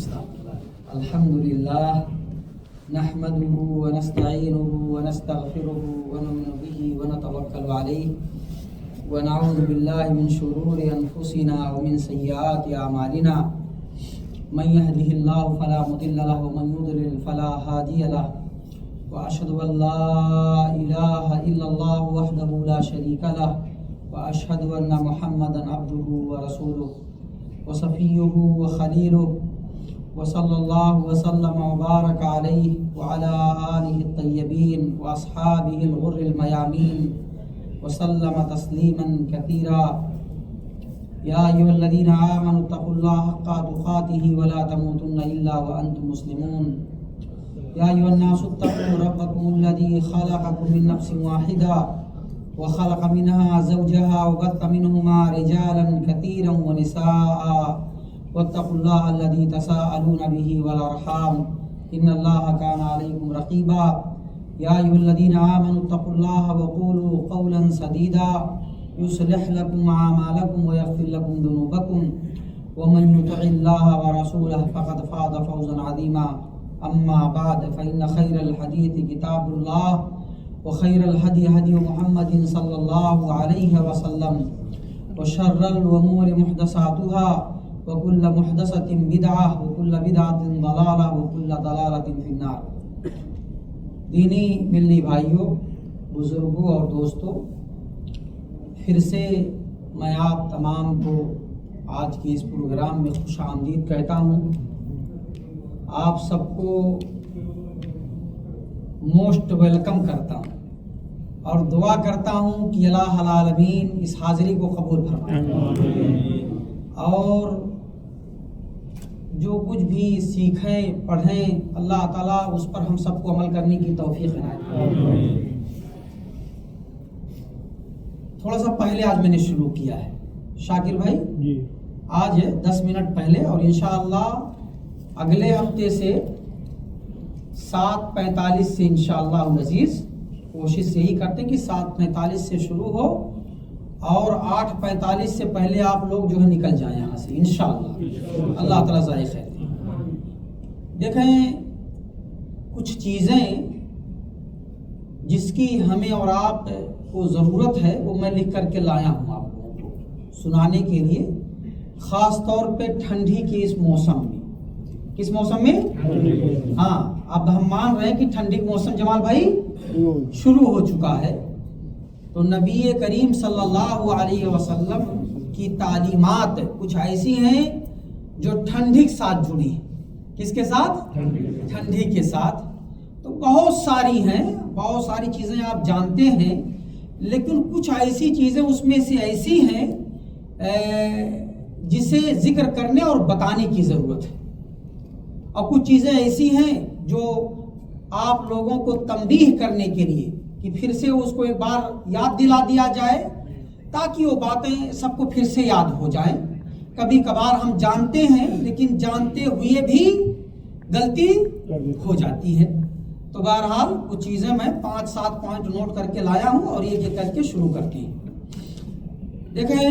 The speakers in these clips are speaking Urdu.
الحمدللہ نحمده ونستعینه ونستغفره ونؤمن به ونتوکل علیہ ونعوذ باللہ من شرور انفسنا ومن سیئات اعمالنا من يهده اللہ فلا مضل له ومن يضلل فلا هادی له واشهد ان لا الہ الا اللہ وحدہ لا شریک له واشهد ان محمدا عبده ورسوله وصفیہ وخلیلہ وصلی اللہ وسلم وبارک علیہ وعلی آلہ الطیبین واصحابہ الغر المیامین وسلم تسلیما کثیرا یا ایھا الذین آمنوا اتقوا اللہ حق تقاتہ ولا تموتن الا وانتم مسلمون یا ایھا الناس اتقوا ربکم الذی خلقکم من نفس واحدہ وخلق منها زوجها وبث منهما رجالا كثيرا ونساء واتقوا الله الذي تساءلون به والارحام ان الله كان عليكم رقيبا يا ايها الذين امنوا اتقوا الله وقولوا قولا سديدا يصلح لكم اعمالكم ويغفر لكم ذنوبكم ومن يطع الله ورسوله فقد فاز فوزا عظيما اما بعد فان خير الحديث كتاب الله وخير الهدي هدي محمد صلى الله عليه وسلم وشر الامور محدثاتها وكل محدثة بدعة وكل بدعة ضلالة وكل ضلالة في النار۔ دینی ملنی بھائیوں، بزرگوں اور دوستوں، پھر سے میں آپ تمام کو آج کے اس پروگرام میں خوش آمدید کہتا ہوں۔ آپ سب کو موسٹ ویلکم کرتا ہوں اور دعا کرتا ہوں کہ الہ العالمین اس حاضری کو قبول فرمائے اور جو کچھ بھی سیکھیں پڑھیں اللہ تعالیٰ اس پر ہم سب کو عمل کرنے کی توفیق عنایت فرمائے۔ تھوڑا سا پہلے آج میں نے شروع کیا ہے شاکر بھائی جی، آج 10 منٹ پہلے، اور انشاءاللہ اگلے ہفتے سے 7:45 سے انشاءاللہ العزیز کوشش یہی کرتے ہیں کہ 7:45 سے شروع ہو اور 8:45 سے پہلے آپ لوگ جو ہے نکل جائیں یہاں سے انشاءاللہ، اللہ تعالیٰ ذائقہ خیر۔ دیکھیں کچھ چیزیں جس کی ہمیں اور آپ کو ضرورت ہے وہ میں لکھ کر کے لایا ہوں آپ لوگوں کو سنانے کے لیے، خاص طور پہ ٹھنڈی کے اس موسم میں۔ کس موسم میں؟ ہاں، اب ہم مان رہے ہیں کہ ٹھنڈی کا موسم جمال بھائی شروع ہو چکا ہے، تو نبی کریم صلی اللہ علیہ وسلم کی تعلیمات کچھ ایسی ہیں جو ٹھنڈی کے ساتھ جڑی ہیں۔ کس کے ساتھ؟ ٹھنڈی کے ساتھ۔ تو بہت ساری ہیں، بہت ساری چیزیں آپ جانتے ہیں، لیکن کچھ ایسی چیزیں اس میں سے ایسی ہیں جسے ذکر کرنے اور بتانے کی ضرورت ہے، اور کچھ چیزیں ایسی ہیں جو آپ لوگوں کو تنبیہ کرنے کے لیے کہ پھر سے اس کو ایک بار یاد دلا دیا جائے تاکہ وہ باتیں سب کو پھر سے یاد ہو جائیں۔ کبھی کبھار ہم جانتے ہیں لیکن جانتے ہوئے بھی غلطی ہو جاتی ہے۔ تو بہرحال کچھ چیزیں میں 5-7 پوائنٹ نوٹ کر کے لایا ہوں اور یہ کر کے شروع کرتے ہیں۔ دیکھیں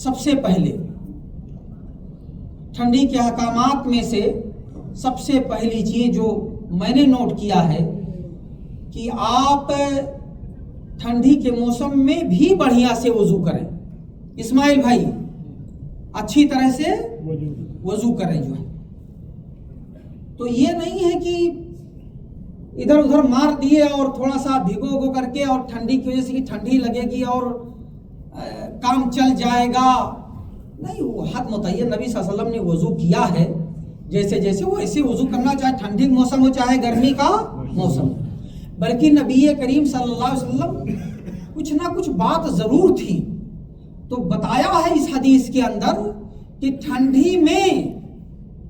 سب سے پہلے ٹھنڈی کے احکامات میں سے سب سے پہلی چیز جو میں نے نوٹ کیا ہے کہ آپ ٹھنڈی کے موسم میں بھی بڑھیا سے وضو کریں۔ اسماعیل بھائی اچھی طرح سے وضو کریں جو ہے، تو یہ نہیں ہے کہ ادھر ادھر مار دیے اور تھوڑا سا بھگو کر کے اور ٹھنڈی کی وجہ سے کہ ٹھنڈی لگے گی اور کام چل جائے گا، نہیں، وہ حد متعین نبی صلی اللہ علیہ وسلم نے وضو کیا ہے، جیسے جیسے وہ ایسے وضو کرنا، چاہے ٹھنڈی کا موسم ہو چاہے گرمی کا موسم ہو۔ بلکہ نبی کریم صلی اللہ علیہ وسلم کچھ نہ کچھ بات ضرور تھی، تو بتایا ہے اس حدیث کے اندر کہ ٹھنڈی میں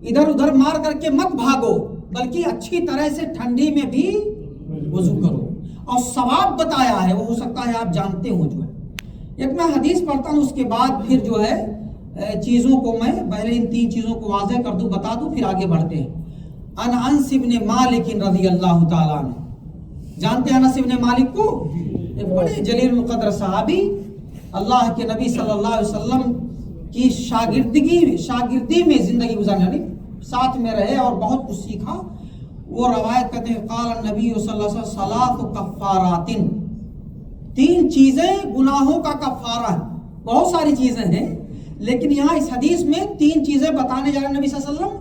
ادھر ادھر مار کر کے مت بھاگو، بلکہ اچھی طرح سے ٹھنڈی میں بھی وضو کرو، اور ثواب بتایا ہے، وہ ہو سکتا ہے آپ جانتے ہو جو ہے۔ ایک میں حدیث پڑھتا ہوں، اس کے بعد پھر جو ہے چیزوں کو میں پہلے ان 3 چیزوں کو واضح کر دوں، بتا دوں، پھر آگے بڑھتے ہیں۔ انس بن مالک رضی اللہ تعالیٰ عنہ، جانتے ہیں انس بن مالک کو؟ ایک بڑے جلیل القدر صحابی، اللہ کے نبی صلی اللہ علیہ وسلم کہ شاگردی میں زندگی گزارنے، یعنی ساتھ میں رہے اور بہت کچھ سیکھا. وہ روایت کہتے ہیں قال النبی صلی اللہ علیہ وسلم ثلاث کفارات، 3 چیزیں گناہوں کا کفارہ ہے. بہت ساری چیزیں ہیں لیکن یہاں اس حدیث میں 3 چیزیں بتانے جا رہے ہیں نبی صلی اللہ علیہ وسلم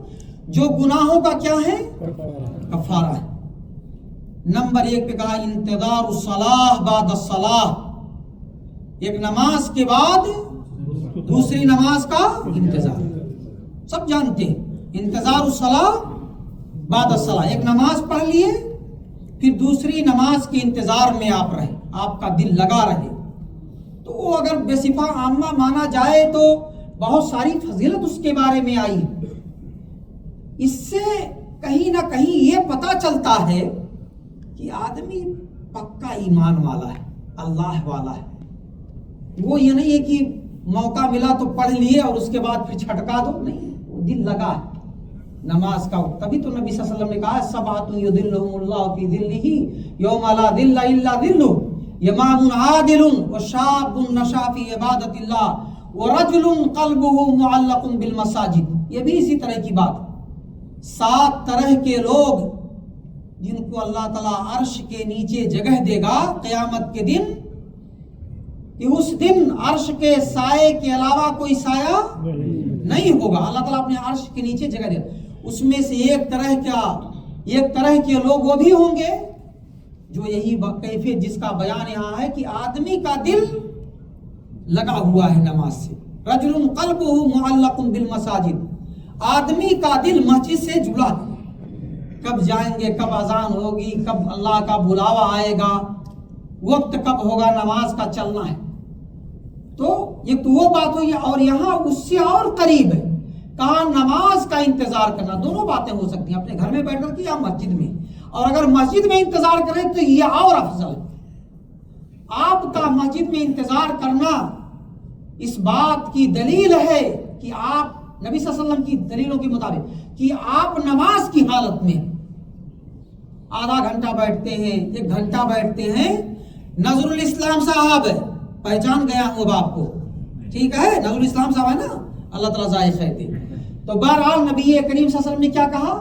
جو گناہوں کا کیا ہے؟ کفارہ ہے. نمبر 1 پہ کہا انتظار الصلاۃ بعد الصلاۃ، ایک نماز کے بعد دوسری نماز کا انتظار. سب جانتے ہیں انتظار الصلاۃ بعد الصلاۃ، ایک نماز پڑھ لیے پھر دوسری نماز کے انتظار میں آپ رہے، آپ کا دل لگا رہے. تو وہ اگر بے صفہ عامہ مانا جائے تو بہت ساری فضیلت اس کے بارے میں آئی. اس سے کہیں نہ کہیں یہ پتہ چلتا ہے کہ آدمی پکا ایمان والا ہے، اللہ والا ہے. وہ یہ نہیں ہے کہ موقع ملا تو پڑھ لیے اور اس کے بعد پھر چھٹکا دو، نہیں، وہ دل لگا ہے نماز کا. تبھی تو نبی صلی اللہ علیہ وسلم نے کہا سبعۃ یظلھم اللہ فی ظلہ یوم لا ظل الا ظلہ، امام عادل وشاب نشا فی عبادت اللہ ورجل قلبہ معلق بالمساجد. یہ بھی اسی طرح کی بات. 7 طرح کے لوگ جن کو اللہ تعالیٰ عرش کے نیچے جگہ دے گا قیامت کے دن، کہ اس دن عرش کے سائے کے علاوہ کوئی سایہ نہیں ہوگا. اللہ تعالیٰ اپنے عرش کے نیچے جگہ دے گا. اس میں سے ایک طرح کے لوگ وہ بھی ہوں گے جو یہی کیفیت جس کا بیان یہاں ہے کہ آدمی کا دل لگا ہوا ہے نماز سے. رجل قلبہ معلق بالمساجد، آدمی کا دل مسجد سے جڑا ہے. کب جائیں گے، کب اذان ہوگی، کب اللہ کا بلاوا آئے گا، وقت کب ہوگا نماز کا چلنا ہے. تو یہ تو وہ بات ہوئی. اور یہاں اس سے اور قریب ہے، کہاں نماز کا انتظار کرنا. دونوں باتیں ہو سکتی ہیں، اپنے گھر میں بیٹھ کر کے یا مسجد میں. اور اگر مسجد میں انتظار کریں تو یہ اور افضل ہے. آپ کا مسجد میں انتظار کرنا اس بات کی دلیل ہے کہ آپ نبی صلی اللہ علیہ وسلم کی دلیلوں کے مطابق کہ آپ نماز کی حالت میں آدھا گھنٹہ بیٹھتے ہیں، 1 گھنٹہ بیٹھتے ہیں. نظر الاسلام صاحب پہچان گیا ہوں اب آپ کو، ٹھیک ہے، نظر الاسلام صاحب ہے نا، اللہ تعالیٰ ذائقہ ہے. تو بہرحال نبی کریم صلی اللہ علیہ وسلم نے کیا کہا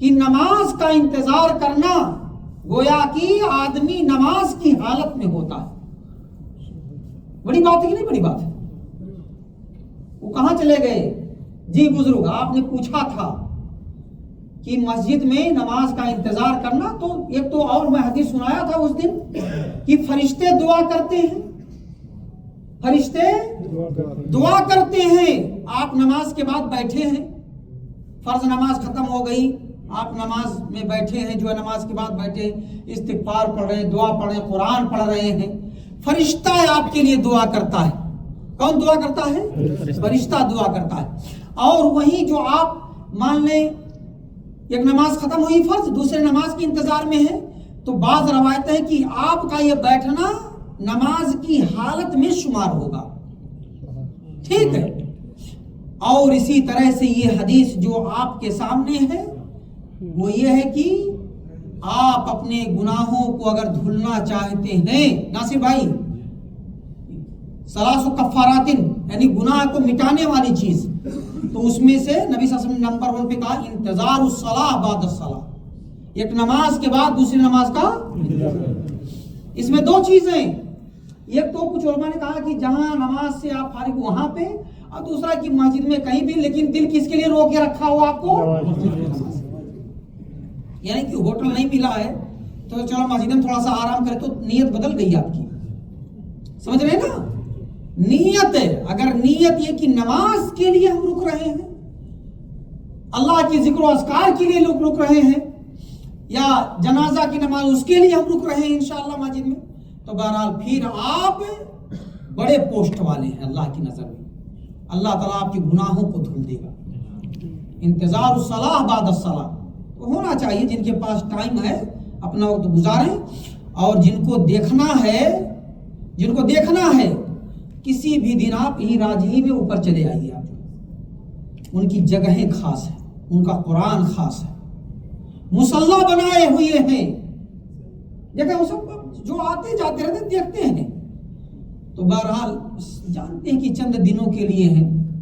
کہ نماز کا انتظار کرنا گویا کہ آدمی نماز کی حالت میں ہوتا ہے. بڑی بات ہے کہ نہیں؟ بڑی بات ہے. وہ کہاں چلے گئے؟ جی بزرگ، آپ نے پوچھا تھا کہ مسجد میں نماز کا انتظار کرنا. تو ایک تو اور میں حدیث سنایا تھا اس دن کہ فرشتے دعا کرتے ہیں، فرشتے دعا کرتے ہیں. آپ نماز کے بعد بیٹھے ہیں، فرض نماز ختم ہو گئی، آپ نماز میں بیٹھے ہیں، جو ہے نماز کے بعد بیٹھے استغفار پڑھ رہے ہیں، دعا پڑھ رہے ہیں، قرآن پڑھ رہے ہیں. فرشتہ آپ کے لیے دعا کرتا ہے. کون دعا کرتا ہے؟ فرشتہ دعا کرتا ہے. اور وہیں جو آپ مان لیں ایک نماز ختم ہوئی فرض، دوسرے نماز کے انتظار میں ہے، تو بعض روایتیں ہیں کہ آپ کا یہ بیٹھنا نماز کی حالت میں شمار ہوگا. ٹھیک ہے. اور اسی طرح سے یہ حدیث جو آپ کے سامنے ہے وہ یہ ہے کہ آپ اپنے گناہوں کو اگر دھلنا چاہتے ہیں، ناصر بھائی، ثلاث کفارات یعنی گناہ کو مٹانے والی چیز، تو اس میں سے نبی صلی اللہ علیہ وسلم نے نمبر 1 پہ کہا انتظار الصلاۃ بعد الصلاۃ، ایک نماز کے بعد دوسری نماز کا. اس میں 2 چیزیں، ایک تو کچھ علماء نے کہا کہ جہاں نماز سے آپ فارغ وہاں پہ، اور دوسرا کہ مسجد میں کہیں بھی، لیکن دل کس کے لیے رو کے رکھا ہوا آپ کو؟ یعنی کہ ہوٹل نہیں ملا ہے تو چلو مسجد میں تھوڑا سا آرام کرے، تو نیت بدل گئی آپ کی. سمجھ رہے ہیں نا؟ نیت ہے. اگر نیت یہ کہ نماز کے لیے ہم رک رہے ہیں، اللہ کی ذکر و اذکار کے لیے لوگ رک رہے ہیں، یا جنازہ کی نماز اس کے لیے ہم رک رہے ہیں انشاءاللہ مسجد میں، تو بہرحال پھر آپ بڑے پوسٹ والے ہیں اللہ کی نظر میں. اللہ تعالیٰ آپ کے گناہوں کو دھل دے گا. انتظار الصلاۃ بعد الصلاۃ تو ہونا چاہیے. جن کے پاس ٹائم ہے اپنا وقت گزاریں، اور جن کو دیکھنا ہے کسی بھی دن آپ ہی راجہی میں اوپر چلے آئیے. آپ ان کی جگہیں خاص ہیں، ان کا قرآن خاص ہے، مصلی بنائے ہوئے ہیں. دیکھیں وہ سب جو آتے جاتے رہتے دیکھتے ہیں. تو بہرحال جانتے ہیں کہ چند دنوں کے لیے ہیں،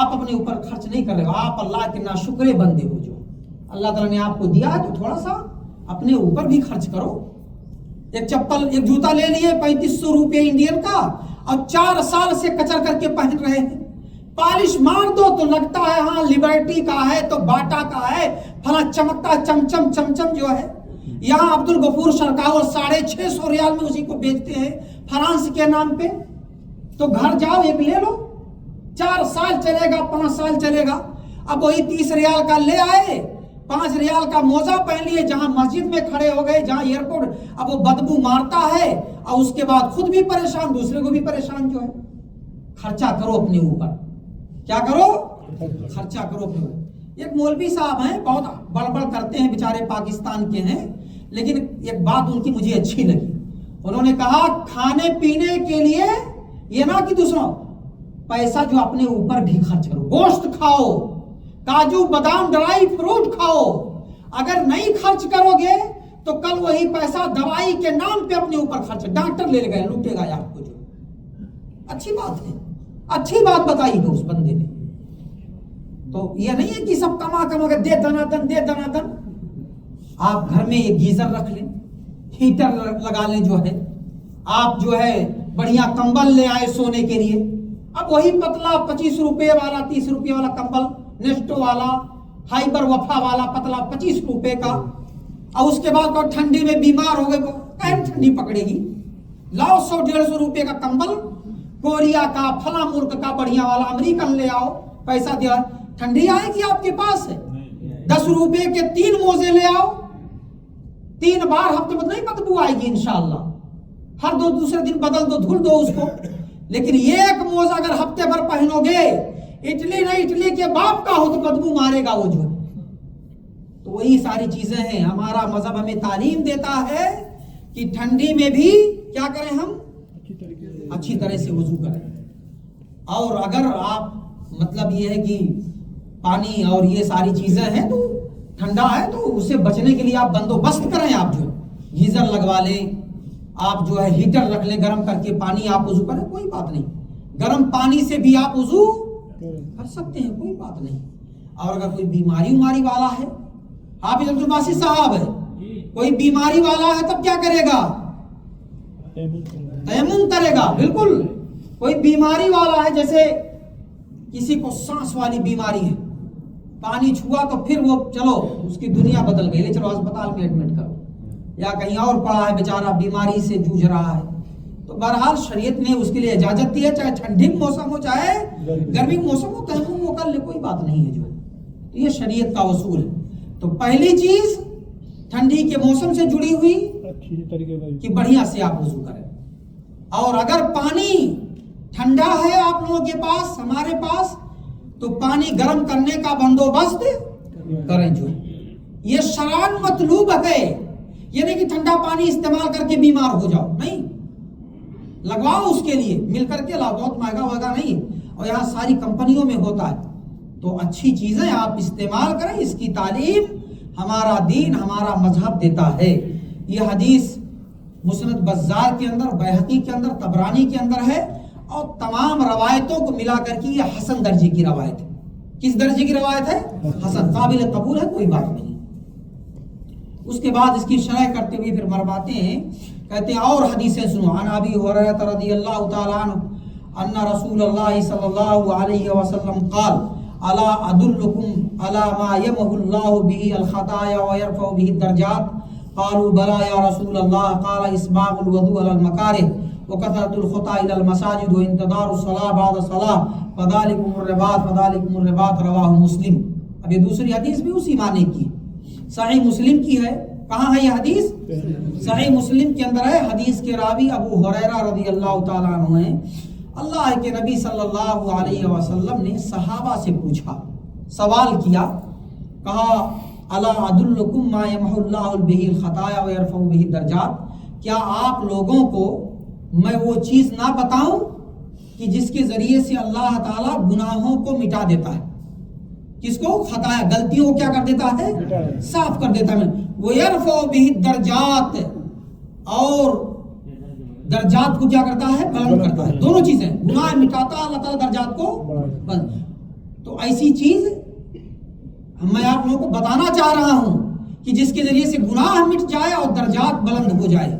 آپ اپنے اوپر خرچ نہیں کر رہے ہو، آپ اللہ کے ناشکرے بندے ہو. جو اللہ تعالیٰ نے آپ کو دیا ہے تو تھوڑا سا اپنے اوپر بھی خرچ کرو. ایک چپل ایک جوتا لے لیے 3500 روپے انڈین کا اور 4 سال سے کچر کر کے پہن رہے ہیں. پالش مار دو تو لگتا ہے ہاں لبرٹی کا ہے تو باٹا کا ہے، فلاں چمکتا چمچم چمچم جو ہے. یہاں عبد الغفور شرکاور 650 ریال میں اسی کو بیچتے ہیں فرانس کے نام پہ. تو گھر جاؤ ایک لے لو، 4 سال چلے گا 5 سال چلے گا. اب وہی 30 ریال کا لے آئے، 5 ریال کا موزہ پہن لیے، جہاں مسجد میں کھڑے ہو گئے، جہاں ایئرپورٹ. اب وہ بدبو مارتا ہے اور اس کے بعد خود بھی پریشان، دوسرے کو بھی پریشان. جو ہے خرچہ کرو اپنے اوپر. کیا کرو؟ خرچہ کرو اپنے اوپر. ایک مولوی صاحب ہیں، بہت بڑبڑ کرتے ہیں، بیچارے پاکستان کے ہیں، لیکن ایک بات ان کی مجھے اچھی لگی. انہوں نے کہا کھانے پینے کے لیے یہ نہ کہ دوسروں پیسہ جو اپنے اوپر بھی خرچ کرو. گوشت کھاؤ، کاجو بادام ڈرائی فروٹ کھاؤ. اگر نہیں خرچ کرو گے تو کل وہی پیسہ دوائی کے نام پہ اپنے اوپر خرچ، ڈاکٹر لے گئے لوٹے گا آپ کو. جو اچھی بات ہے، اچھی بات بتائی ہے اس بندے نے. تو یہ نہیں ہے کہ سب کما کے دے دنا دن. آپ گھر میں ایک گیزر رکھ لیں، ہیٹر لگا لیں. جو ہے آپ جو ہے بڑھیا کمبل لے آئے سونے کے لیے. اب وہی پتلا 25 روپے والا 30 روپے والا کمبل، نیسٹو والا، ہائبر وفا والا پتلا 25 روپے کا. اور اس کے بعد ٹھنڈی میں بیمار ہو گئے تو ٹھنڈی پکڑے گی، لاؤ 100-150 روپے کا کمبل کوریا کا، فلاں ملک کا بڑھیا والا امریکن لے آؤ، پیسہ دیا، ٹھنڈی آئے گی آپ کے پاس ہے. 10 روپے کے 3 موزے لے آؤ، 3 بار ہفتے میں نہیں بدبو آئے گی انشاءاللہ. ہر دوسرے دن بدل دو، دھل دو اس کو. لیکن یہ ایک موزہ اگر ہفتے بھر پہنو گے، اٹلی نہیں اٹلی کے باپ کا ہو تو بدبو مارے گا وہ. جو تو وہی ساری چیزیں ہیں. ہمارا مذہب ہمیں تعلیم دیتا ہے کہ ٹھنڈی میں بھی کیا کریں، ہم اچھی طرح سے وضو کریں. اور اگر آپ مطلب یہ ہے کہ پانی اور یہ ساری چیزیں ہیں تو ٹھنڈا ہے تو اس سے بچنے کے لیے آپ بندوبست کریں. آپ جو گیزر لگوا لیں، آپ جو ہے ہیٹر رکھ لیں گرم کر کے، پانی آپ وضو کریں، کوئی بات نہیں. گرم پانی سے بھی آپ وضو کر سکتے ہیں، کوئی بات نہیں. اور اگر کوئی بیماری والا ہے، حافظ عبد الباسط صاحب ہے، کوئی بیماری والا ہے تب کیا کرے گا؟ تیمم کرے گا. بالکل. کوئی بیماری والا ہے، جیسے کسی کو سانس والی بیماری ہے، پانی چھوا تو پھر وہ چلو اس کی دنیا بدل گئی، لے چلو اسپتال میں ایڈمٹ کرو، یا کہیں اور پڑا ہے بیچارہ بیماری سے جوجھ رہا ہے. تو بہرحال شریعت نے اس کے لیے اجازت دی ہے، چاہے ٹھنڈی موسم ہو چاہے گرمی موسم ہو، تیمم وہ کر لے، کوئی بات نہیں ہے. جو تو یہ شریعت کا اصول ہے. تو پہلی چیز ٹھنڈی کے موسم سے جڑی ہوئی کہ بڑھیا سے آپ وضو کریں. اور اگر پانی ٹھنڈا ہے آپ لوگوں کے پاس، ہمارے پاس، تو پانی گرم کرنے کا بندوبست کریں. جو یہ شرعاً مطلوب ہے. یہ نہیں کہ ٹھنڈا پانی استعمال کر کے بیمار ہو جاؤ، نہیں. لگواؤ اس کے لیے، مل کر کے لاؤ، بہت مہنگا نہیں. اور یہاں ساری کمپنیوں میں ہوتا ہے. تو اچھی چیزیں آپ استعمال کریں. اس کی تعلیم ہمارا دین، ہمارا مذہب دیتا ہے. یہ حدیث مسند بزار کے اندر، بیہقی کے اندر، طبرانی کے اندر ہے. اور تمام روایتوں کو ملا کر کے یہ حسن درجے کی روایت ہے. کس درجے کی روایت ہے؟ حسن، قابل قبول ہے، کوئی بات نہیں. اس کے بعد اس کی شرح کرتے ہوئے پھر مرواتے ہیں، کہتے ہیں اور حدیثیں سنو. عن ابی ہریرہ رضی اللہ تعالی عنہ ان رسول اللہ صلی اللہ علیہ وسلم قال الا ادلکم علی ما یمحو اللہ به الخطایا ویرفع به الدرجات قالوا بلى یا رسول اللہ قال اسباغ الوضوء علی المکارہ وکثرۃ الخطا الى المساجد وانتظار الصلاة بعد الصلاة فذلکم الرباط رواہ مسلم. اب یہ دوسری حدیث بھی اسی معنی کی، صحیح مسلم کی ہے. کہاں ہے یہ حدیث؟ صحیح مسلم کے اندر ہے. حدیث کے راوی ابو ہریرہ رضی اللہ تعالیٰ عنہ ہیں. اللہ کے نبی صلی اللہ علیہ وسلم نے صحابہ سے پوچھا، سوال کیا، کہا الا ادلکم ما یمحو اللہ بہ الخطایا ویرفع بہ الدرجات، کیا آپ لوگوں کو میں وہ چیز نہ بتاؤں کہ جس کے ذریعے سے اللہ تعالیٰ گناہوں کو مٹا دیتا ہے. کس کو؟ خطایا، غلطیوں کو کیا کر دیتا ہے؟ صاف کر دیتا ہے. وَيَرْفَعُ بِهِ الدَّرَجَاتِ، اور درجات کو کیا کرتا ہے؟ بلند کرتا ہے. دونوں چیزیں، گناہ مٹاتا ہے اللہ تعالیٰ، درجات کو بلند. تو ایسی چیز میں آپ لوگوں کو بتانا چاہ رہا ہوں کہ جس کے ذریعے سے گناہ مٹ جائے اور درجات بلند ہو جائے.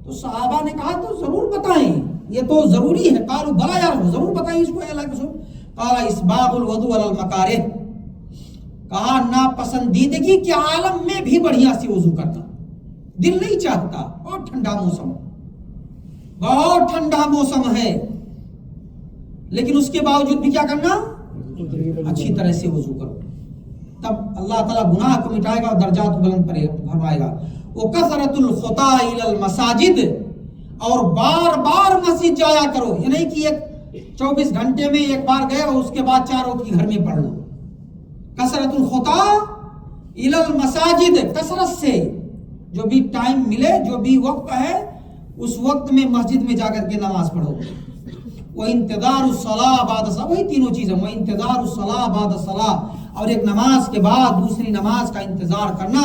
تو صحابہ نے کہا تو ضرور بتائیں, یہ تو ضروری ہے. قالوا بلا یا رسول, ضرور بتائیں اس کو اے اللہ کے رسول. قال اسباغ الوضوء علی المکارہ, کہا ناپسندیدگی کے عالم میں بھی بڑھیا سے وضو کرنا. دل نہیں چاہتا, بہت ٹھنڈا موسم, بہت ٹھنڈا موسم ہے, لیکن اس کے باوجود بھی کیا کرنا, اچھی طرح سے وضو کرو. تب اللہ تعالیٰ گناہ کو مٹائے گا اور درجات کو بلند فرمائے گا. وَكَثْرَةُ الْخُطَىٰ إِلَى الْمَسَاجِدِ, اور بار بار مسجد جایا کرو. یہ نہیں کہ ایک 24 گھنٹے میں ایک بار گئے اور اس کے بعد 4 وقت کی گھر میں پڑھ لو. کثرت الخطیٰ الی المساجد, کثرت سے جو بھی ٹائم ملے, جو بھی وقت ہے, اس وقت میں مسجد میں جا کر کے نماز پڑھو. وانتظار الصلاۃ بعد الصلاۃ, وہی تینوں چیزیں, وانتظار الصلاۃ بعد الصلاۃ, اور ایک نماز کے بعد دوسری نماز کا انتظار کرنا.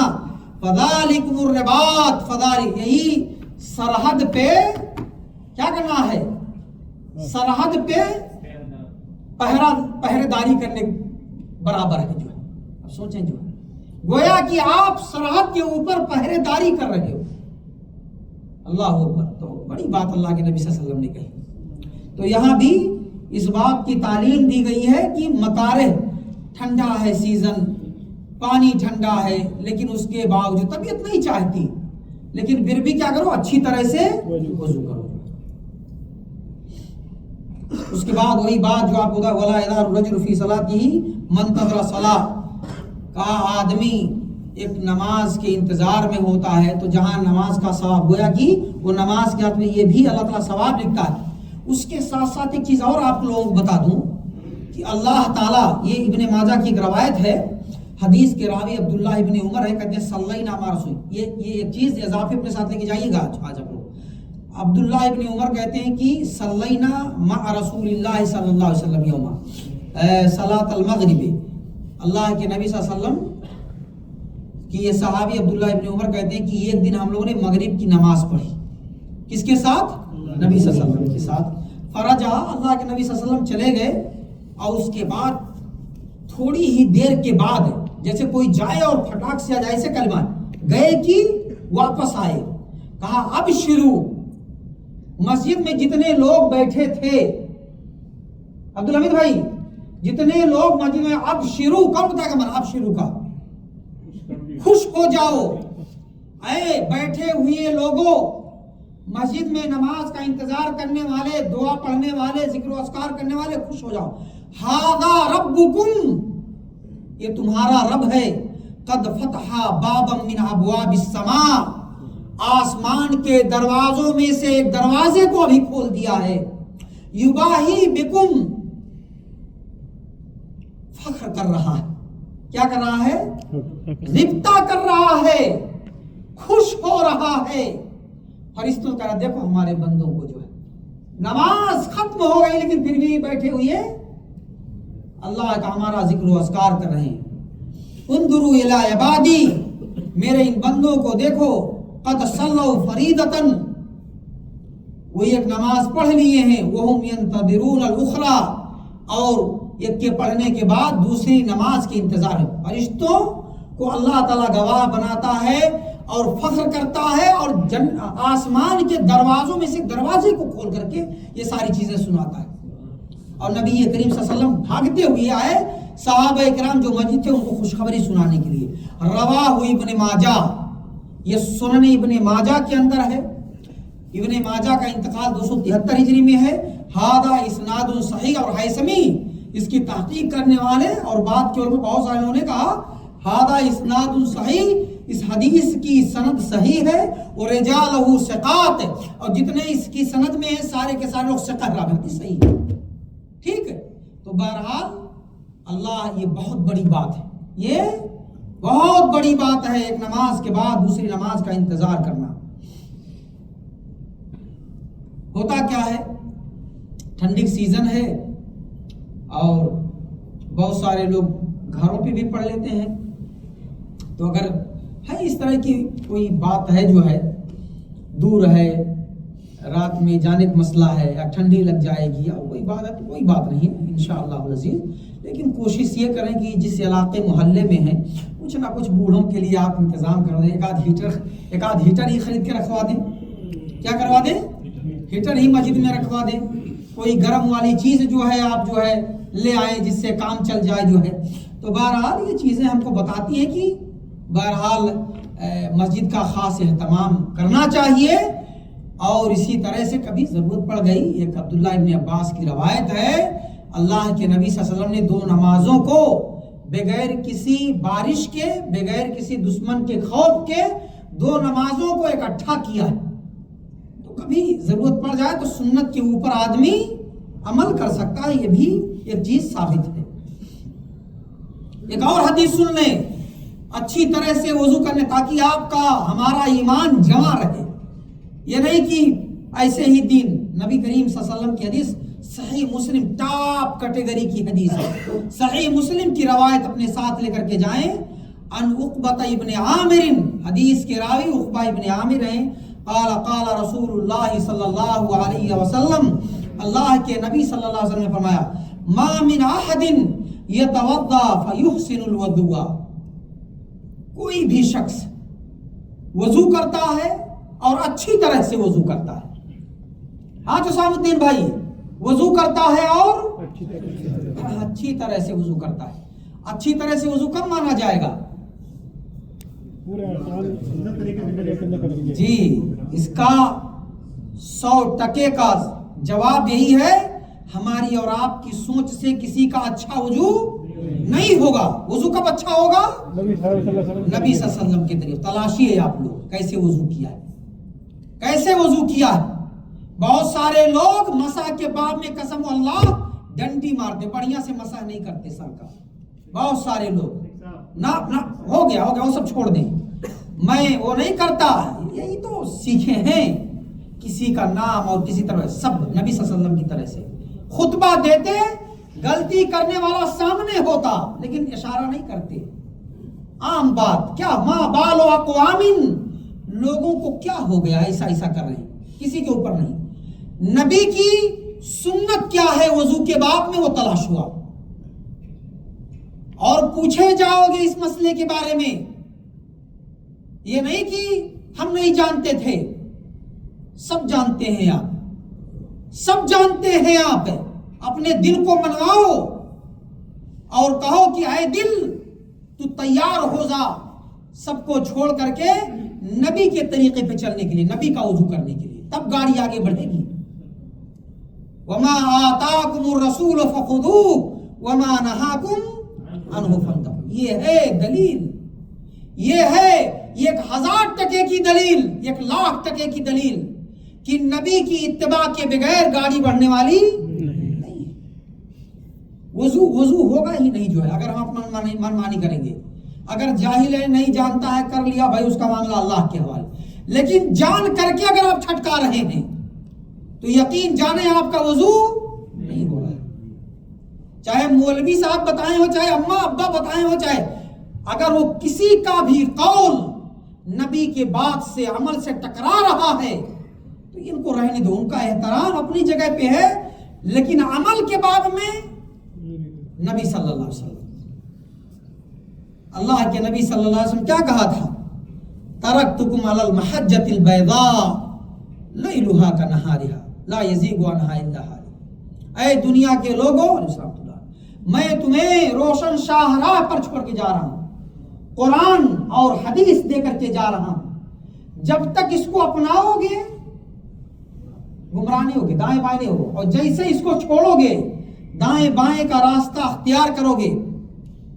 فذالکم الرباط, فذالک, یہی سرحد پہ کیا کرنا ہے, سرحد پہ پہرے داری کرنے برابر ہے. جو ہے اب سوچیں, جو ہے گویا کہ آپ سرحد کے اوپر پہرے داری کر رہے ہو. اللہ اکبر. تو بڑی بات اللہ کے نبی صلی اللہ علیہ وسلم نے کہی. تو یہاں بھی اس بات کی تعلیم دی گئی ہے کہ مکارہ, ٹھنڈا ہے سیزن, پانی ٹھنڈا ہے, لیکن اس کے باوجود طبیعت نہیں چاہتی, لیکن پھر بھی کیا کرو, اچھی طرح سے وضو کرو. اس کے بعد وہی بات جو آپ کو ولا یدار الرجل فی صلاتہ منتظر صلاۃ, کہا آدمی ایک نماز کے انتظار میں ہوتا ہے تو جہاں نماز کا ثواب, گویا کہ وہ نماز کے ہاتھ میں, یہ بھی اللہ تعالیٰ ثواب لکھتا ہے. اس کے ساتھ ساتھ ایک چیز اور آپ لوگوں کو بتا دوں کہ اللہ تعالیٰ, یہ ابن ماجہ کی ایک روایت ہے, حدیث کے راوی عبداللہ ابن عمر ہے, کہتے ہیں صلینا مع رسول, یہ ایک چیز اضافی اپنے ساتھ لے کے جائیے گا آج آپ لوگ. عبداللہ ابن عمر کہتے ہیں کہ صلینا مع رسول اللہ صلی اللہ علیہ وسلم یوما صلاۃ المغرب, اللہ کے نبی صلی اللہ علیہ وسلم کہ یہ صحابی عبداللہ ابن عمر کہتے ہیں کہ ایک دن ہم لوگوں نے مغرب کی نماز پڑھی. کس کے ساتھ, نبی صلی اللہ علیہ وسلم کے ساتھ. فرجع, اللہ کے نبی صلی اللہ علیہ وسلم چلے گئے, اور اس کے بعد تھوڑی ہی دیر کے بعد جیسے کوئی جائے اور پھٹاک سے آ جائے, سے کلمہ گئے کہ واپس آئے. کہا اب شروع, مسجد میں جتنے لوگ بیٹھے تھے, عبدالحمید بھائی, جتنے لوگ مسجد میں, اب شروع, کب بتائے گا, اب شروع کا, خوش ہو جاؤ اے بیٹھے ہوئے لوگوں, مسجد میں نماز کا انتظار کرنے والے, دعا پڑھنے والے, ذکر و اذکار کرنے والے, خوش ہو جاؤ. ھذا ربکم, یہ تمہارا رب ہے. قد فتح بابا من ابواب السماء, آسمان کے دروازوں میں سے ایک دروازے کو ابھی کھول دیا ہے. یباہی بکم, فخر کر رہا ہے, کیا کر رہا ہے, ربطہ کر رہا ہے, خوش ہو رہا ہے. فرشتوں کا دیکھو ہمارے بندوں کو, جو ہے نماز ختم ہو گئی لیکن پھر بھی بیٹھے ہوئے اللہ کا ہمارا ذکر و اذکار کر رہے ہیں. انظروا الی عبادی, میرے ان بندوں کو دیکھو, قد صلوا فریضۃ, وہ ایک نماز پڑھ لیے ہیں, وہم ینتظرون الاخری, اور ایک کے پڑھنے کے بعد دوسری نماز کے انتظار ہے. فرشتوں کو اللہ تعالیٰ گواہ بناتا ہے اور فخر کرتا ہے, اور آسمان کے دروازوں میں سے دروازے کو کھول کر کے یہ ساری چیزیں سناتا ہے. اور نبی کریم صلی اللہ علیہ وسلم بھاگتے ہوئے آئے, صحابہ کرام جو مسجد تھے ان کو خوشخبری سنانے کے لیے. رواہ ابن ماجہ, یہ سنن ابن ماجہ کے اندر ہے. ابن ماجہ کا انتقال 273 ہجری میں ہے. ھذا اسناد صحیح, اور حیثمی اس کی تحقیق کرنے والے اور بات کے علماء بہت سارے لوگوں نے کہا ھذا اسناد صحیح, اس حدیث کی سند صحیح ہے. اور رجالہ ثقات, اور جتنے اس کی سند میں ہیں سارے کے سارے لوگ ثقات راوی, حدیث صحیح ہے. ٹھیک ہے, تو بہرحال اللہ, یہ بہت بڑی بات ہے, یہ بہت بڑی بات ہے, ایک نماز کے بعد دوسری نماز کا انتظار کرنا. ہوتا کیا ہے, ٹھنڈی سیزن ہے اور بہت سارے لوگ گھروں پہ بھی پڑھ لیتے ہیں. تو اگر ہے اس طرح کی کوئی بات ہے, جو ہے دور ہے, رات میں جانے کا مسئلہ ہے, یا ٹھنڈی لگ جائے گی, اور کوئی بات ہے تو کوئی بات نہیں ہے انشاءاللہ العزیز. لیکن کوشش یہ کریں کہ جس علاقے محلے میں ہیں کچھ نہ کچھ بوڑھوں کے لیے آپ انتظام کر دیں، ایک آدھ ہیٹر ہی خرید کے رکھوا دیں۔ کیا کروا دیں؟ ہیٹر ہی مسجد میں رکھوا دیں۔ کوئی گرم والی چیز جو ہے آپ جو ہے لے آئیں جس سے کام چل جائے جو ہے۔ تو بہرحال یہ چیزیں ہم کو بتاتی ہیں کہ بہرحال مسجد کا خاص اہتمام کرنا چاہیے۔ اور اسی طرح سے کبھی ضرورت پڑ گئی، ایک عبداللہ ابن عباس کی روایت ہے، اللہ کے نبی صلی اللہ علیہ وسلم نے 2 نمازوں کو بغیر کسی بارش کے، بغیر کسی دشمن کے خوف کے 2 نمازوں کو اکٹھا کیا ہے۔ تو کبھی ضرورت پڑ جائے تو سنت کے اوپر آدمی عمل کر سکتا ہے، یہ بھی ایک چیز ثابت ہے۔ ایک اور حدیث سن لیں، اچھی طرح سے وضو کرنے تاکہ آپ کا ہمارا ایمان جمع رہے۔ یہ نہیں کہ ایسے ہی دین، نبی کریم صلی اللہ علیہ وسلم کی حدیث صحیح مسلم ٹاپ کیٹیگری کی حدیث ہے، صحیح مسلم کی روایت اپنے ساتھ لے کر کے جائیں۔ ان عقبہ ابن عامر، حدیث کے راوی عقبہ ابن عامر ہیں، قال قال رسول اللہ صلی اللہ علیہ وسلم، اللہ کے نبی صلی اللہ علیہ وسلم نے فرمایا، ما من احد یتوضا فیحسن الوضوء، کوئی بھی شخص وضو کرتا ہے اور اچھی طرح سے وضو کرتا ہے۔ ہاں تو حسام الدین بھائی، وضو کرتا ہے اور اچھی طرح سے وضو کرتا ہے۔ اچھی طرح سے وضو کب مانا جائے گا؟ جی، اس کا 100% کا جواب یہی ہے، ہماری اور آپ کی سوچ سے کسی کا اچھا وضو نہیں ہوگا۔ وضو کب اچھا ہوگا؟ نبی صلی اللہ علیہ وسلم کے طریقے۔ تلاشیے آپ لوگ کیسے وضو کیا ہے، کیسے وضو کیا ہے۔ بہت سارے لوگ مسح کے باب میں قسم اللہ ڈنڈی مارتے، بڑھیا سے مسح نہیں کرتے سر کا۔ بہت سارے لوگ نہ ہو گیا وہ سب چھوڑ دیں، میں وہ نہیں کرتا، یہی تو سیکھے ہیں کسی کا نام اور کسی طرح سب نبی صلی اللہ علیہ وسلم کی طرح سے خطبہ دیتے، غلطی کرنے والا سامنے ہوتا لیکن اشارہ نہیں کرتے۔ عام بات، کیا ما بال و اقوام، لوگوں کو کیا ہو گیا ایسا کر رہے ہیں، کسی کے اوپر نہیں۔ نبی کی سنت کیا ہے وضو کے باب میں، وہ تلاش ہوا اور پوچھے جاؤ گے اس مسئلے کے بارے میں۔ یہ نہیں کہ ہم نہیں جانتے تھے، سب جانتے ہیں آپ، سب جانتے ہیں آپ۔ اپنے دل کو منواؤ اور کہو کہ اے دل تو تیار ہو جا سب کو چھوڑ کر کے نبی کے طریقے پہ چلنے کے لیے، نبی کا وضو کرنے کے لیے، تب گاڑی آگے بڑھے گی۔ وَمَا آتَاكُمُ الرَّسُولُ فَخُذُوهُ وَمَا نَهَاكُمْ عَنْهُ فَانْتَهُوا۔ یہ ہے دلیل، یہ ہے 1000% کی دلیل، 1,00,000% کی دلیل کہ نبی کی اتباع کے بغیر گاڑی بڑھنے والی نہیں۔ وضو ہوگا ہی نہیں جو ہے اگر ہم منمانی کریں گے۔ اگر جاہل ہے، نہیں جانتا ہے، کر لیا بھائی، اس کا معاملہ اللہ کے حوالے۔ لیکن جان کر کے اگر آپ چھٹکا رہے ہیں تو یقین جانے آپ کا وضو نہیں ہو رہا ہے۔ چاہے مولوی صاحب بتائیں ہو، چاہے اماں ابا بتائیں ہو، چاہے اگر وہ کسی کا بھی قول نبی کے بات سے، عمل سے ٹکرا رہا ہے تو ان کو رہنے دو، ان کا احترام اپنی جگہ پہ ہے، لیکن عمل کے باب میں نبی صلی اللہ علیہ وسلم، اللہ کے نبی صلی اللہ علیہ وسلم کیا کہا تھا؟ ترکتکم علی المحجۃ البیضاء لیلھا کنہارھا لا یزیغ عنہا الا ہالک۔ اے دنیا کے لوگوں، میں تمہیں روشن شاہراہ پر چھوڑ کے جا رہا ہوں، قرآن اور حدیث دے کر کے جا رہا ہوں۔ جب تک اس کو اپناؤ گے گمراہ نہیں ہوگے، دائیں بائیں نہیں ہوگے، اور جیسے اس کو چھوڑو گے، دائیں بائیں کا راستہ اختیار کرو گے،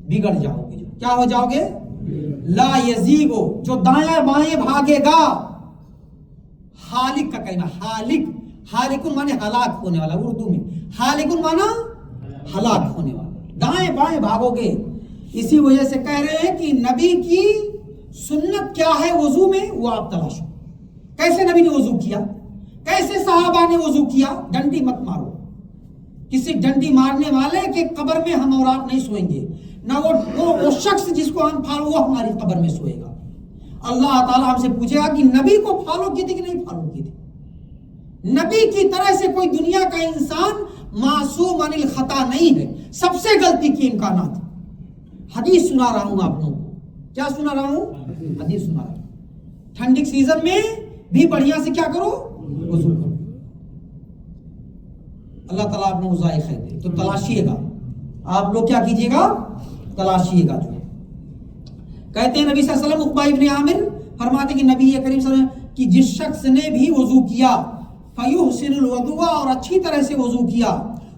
بگڑ جاؤ گے۔ کیا ہو جاؤ گے؟ لا یزیغو، جو دائیں بائیں بھاگے گا، حالک کا کلمہ، حالکن مانے ہلاک ہونے والا، اردو میں حالکن مانا ہلاک ہونے والا، دائیں بائیں بھاگو گے۔ اسی وجہ سے کہہ رہے ہیں کہ نبی کی سنت کیا ہے وضو میں، وہ آپ تلاشو۔ کیسے نبی نے وضو کیا، کیسے صحابہ نے وضو کیا؟ ڈنڈی مت مارو، کسی ڈنڈی مارنے والے کے قبر میں ہم اور آپ نہیں سوئیں گے، نہ وہ شخص جس کو ہم پھالو وہ ہماری قبر میں سوئے گا۔ اللہ تعالیٰ ہم سے پوچھے گا کہ نبی کو فالو کی تھی کہ نہیں فالو کی تھی۔ نبی کی طرح سے کوئی دنیا کا انسان معصوم عن الخطا نہیں ہے۔ سب سے غلطی کی امکانات. حدیث سنا رہا ہوں آپ لوگوں کو. کیا سنا رہا ہوں؟ حدیث سنا رہا ہوں. ٹھنڈی سیزن میں بھی بڑھیا سے کیا کرو؟ وضو کرو. اللہ تعالیٰ آپ نے ذائقہ خیر دے. تو تلاشیے گا آپ لوگ, کیا کیجیے گا؟ تلاشیے گا. جو کہتے ہیں نبی صلی اللہ علیہ وسلم, عقبہ ابن عامر فرماتے ہیں کہ نبی کریم صلی اللہ علیہ وسلم کہ جس شخص نے بھی وضو کیا فیحسن الوضوء, اور اچھی طرح سے وضو کیا,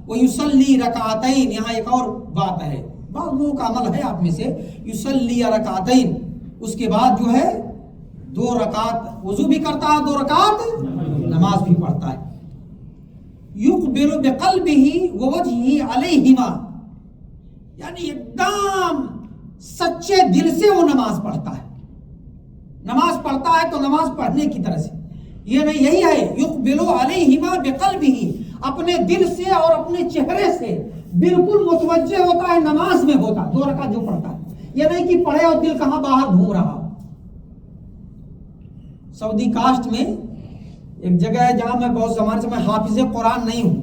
ویصلی رکعتین, یہاں ایک اور بات ہے, بعض لوگوں کا عمل ہے آپ میں سے, یصلی رکعتین, اس کے بعد جو ہے 2 رکعت وضو بھی کرتا ہے, 2 رکعت نماز بھی پڑھتا ہے. یقبل بقلبہ ووجہہ علیہما, یعنی ایک دم سچے دل سے وہ نماز پڑھتا ہے. نماز پڑھتا ہے تو نماز پڑھنے کی طرح سے, یہ نہیں, یہی ہے یقبل علیہما بقلبہ, اپنے دل سے اور اپنے چہرے سے بالکل متوجہ ہوتا ہے, نماز میں ہوتا ہے 2 رکعت جو پڑھتا ہے. یہ نہیں کہ پڑھے اور دل کہاں باہر گھوم رہا. سعودی کاسٹ میں ایک جگہ ہے جہاں میں بہت زمانے سے, میں حافظ قرآن نہیں ہوں,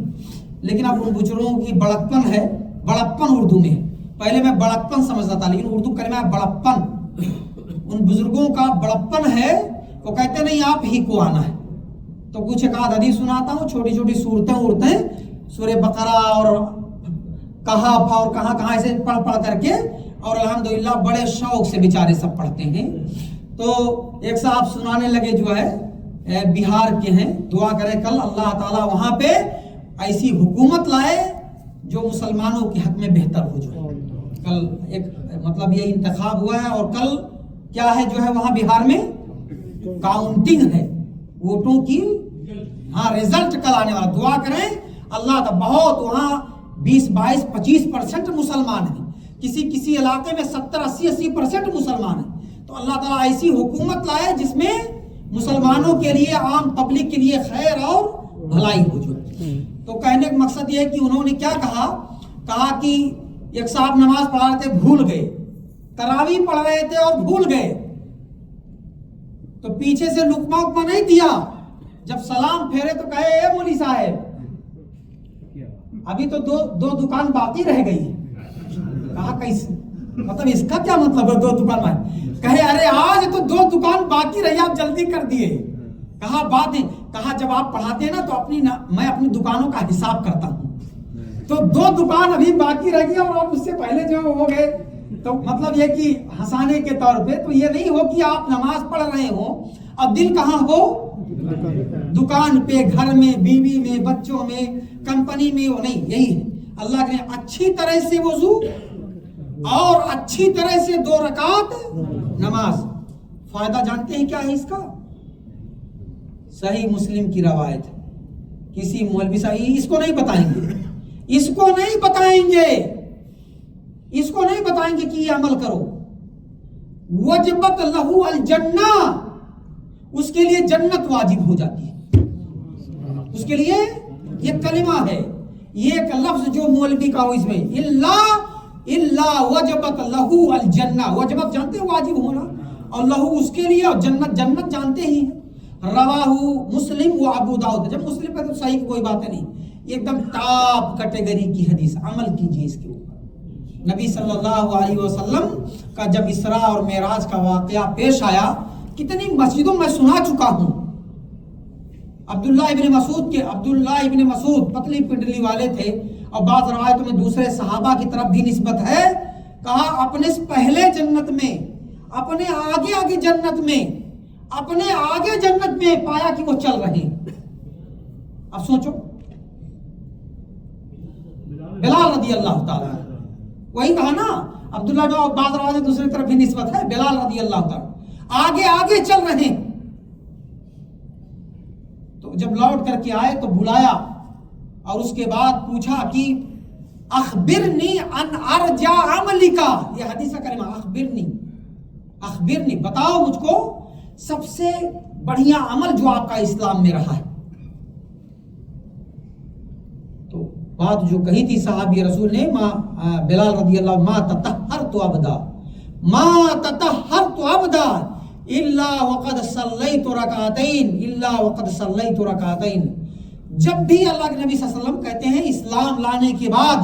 لیکن اب ان بزرگوں کی بڑکپن ہے, بڑکپن اردو میں, پہلے میں بڑکپن سمجھتا تھا, لیکن اردو کلمہ ہے بڑکپن. ان بزرگوں کا بڑکپن ہے, وہ کہتے نہیں آپ ہی کو آنا ہے. تو کچھ ایک آدھ حدیث سناتا ہوں, چھوٹی چھوٹی صورتیں سورہ بقرہ اور کہف اور کہاں کہاں ایسے پڑھ کر کے, اور الحمدللہ بڑے شوق سے بیچارے سب پڑھتے ہیں. تو ایک صاحب سنانے لگے, جو ہے بہار کے ہیں, دعا کرے کل اللہ تعالیٰ وہاں پہ ایسی حکومت لائے جو مسلمانوں کے حق میں بہتر ہو. جو کل ایک مطلب یہ انتخاب ہوا ہے, اور کل کیا ہے جو ہے وہاں بہار میں کاؤنٹنگ ہے ووٹوں کی. ہاں رزلٹ کل آنے والا, دعا کریں اللہ تعالیٰ. بہت وہاں 20-22-25% مسلمان ہیں, کسی علاقے میں 70-80% مسلمان ہیں. تو اللہ تعالیٰ ایسی حکومت لائے جس میں مسلمانوں کے لیے, عام پبلک کے لیے خیر اور بھلائی ہو. جو تو کہنے کا مقصد یہ ہے کہ انہوں نے کیا کہا کہ ایک صاحب نماز پڑھ رہے تھے, بھول گئے, تراویح پڑھ رہے تھے اور بھول گئے, تو پیچھے سے لقمہ نہیں دیا. جب سلام پھیرے تو کہے اے مولوی صاحب ابھی تو دو دکان باقی رہ گئی. کہا کیسے, مطلب اس کا کیا مطلب ہے 2 دکان باقی؟ کہے ارے آج تو 2 دکان باقی رہی, آپ جلدی کر دیے. کہا بات ہے, کہا جب آپ پڑھاتے ہیں نا تو میں اپنی دکانوں کا حساب کرتا ہوں, تو 2 دکان ابھی باقی رہ گئی اور آپ اس سے پہلے جو ہو گئے. تو مطلب یہ کہ ہنسانے کے طور پہ, تو یہ نہیں ہو کہ آپ نماز پڑھ رہے ہو اب دل کہاں ہو, دکان پہ, گھر میں, بیوی میں, بچوں میں, کمپنی میں. وہ نہیں, یہی ہے اللہ کے اچھی طرح سے وضو اور اچھی طرح سے 2 رکعت نماز. فائدہ جانتے ہیں کیا ہے اس کا؟ صحیح مسلم کی روایت ہے. کسی مولوی صاحب اس کو نہیں بتائیں گے, اس کو نہیں بتائیں گے کہ یہ عمل کرو. وجبت لہو الجنہ, اس کے لیے جنت واجب ہو جاتی ہے. اس کے لیے یہ کلمہ ہے, یہ ایک لفظ جو مولوی کا ہو اس میں, اللہ وجبت لہو الجنہ. وجبت جانتے ہیں واجب ہونا, اور لہو اس کے لیے, اور جنت جانتے ہی ہیں. رواہ مسلم و ابو داؤد. جب مسلم کا تو صحیح کوئی بات نہیں, ایک دم ٹاپ کیٹیگری کی حدیث, عمل کیجیے اس کے اوپر. نبی صلی اللہ علیہ وسلم کا جب اسراء اور معراج کا واقعہ پیش آیا, کتنی مسجدوں میں سنا چکا ہوں. عبداللہ ابن مسعود پتلی پنڈلی والے تھے, اور بعض روایتوں میں دوسرے صحابہ کی طرف بھی نسبت ہے. کہا اپنے پہلے جنت میں, اپنے آگے جنت میں, اپنے آگے جنت میں پایا کہ وہ چل رہے ہیں. اب سوچو, بلال رضی اللہ تعالیٰ, وہی کہا نا عبداللہ, جو بعض روایت دوسری طرف بھی نسبت ہے, بلال رضی اللہ تعالیٰ آگے چل رہے ہیں. تو جب لوٹ کر کے آئے تو بلایا, اور اس کے بعد پوچھا کہ اخبرنی ان ارجع عملکا. یہ حدیث کا کلمہ اخبرنی, بتاؤ مجھ کو سب سے بڑھیا عمل جو آپ کا اسلام میں رہا ہے. تو بات جو کہی تھی صحابی رسول نے, بلال رضی اللہ, ما تطہرت ابدا الا وقد صلیت رکعتین. جب بھی اللہ کے نبی صلی اللہ علیہ وسلم کہتے ہیں اسلام لانے کے بعد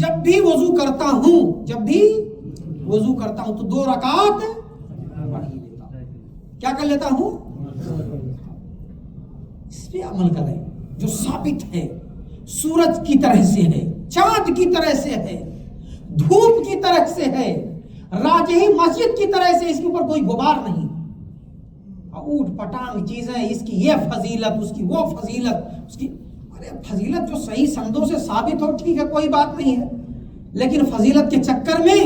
جب بھی وضو کرتا ہوں تو 2 رکعت پڑھ ہی لیتا ہوں. کیا کر لیتا ہوں؟ اس پہ عمل کریں جو ثابت ہے، سورج کی طرح سے ہے، چاند کی طرح سے ہے، دھوپ کی طرح سے ہے، راجہی مسجد کی طرح سے، اس کے اوپر کوئی غبار نہیں. اوٹ پٹانگ چیزیں، اس کی یہ فضیلت، اس کی وہ فضیلت، اس کی ارے فضیلت جو صحیح سندوں سے ثابت ہو ٹھیک ہے، کوئی بات نہیں ہے، لیکن فضیلت کے چکر میں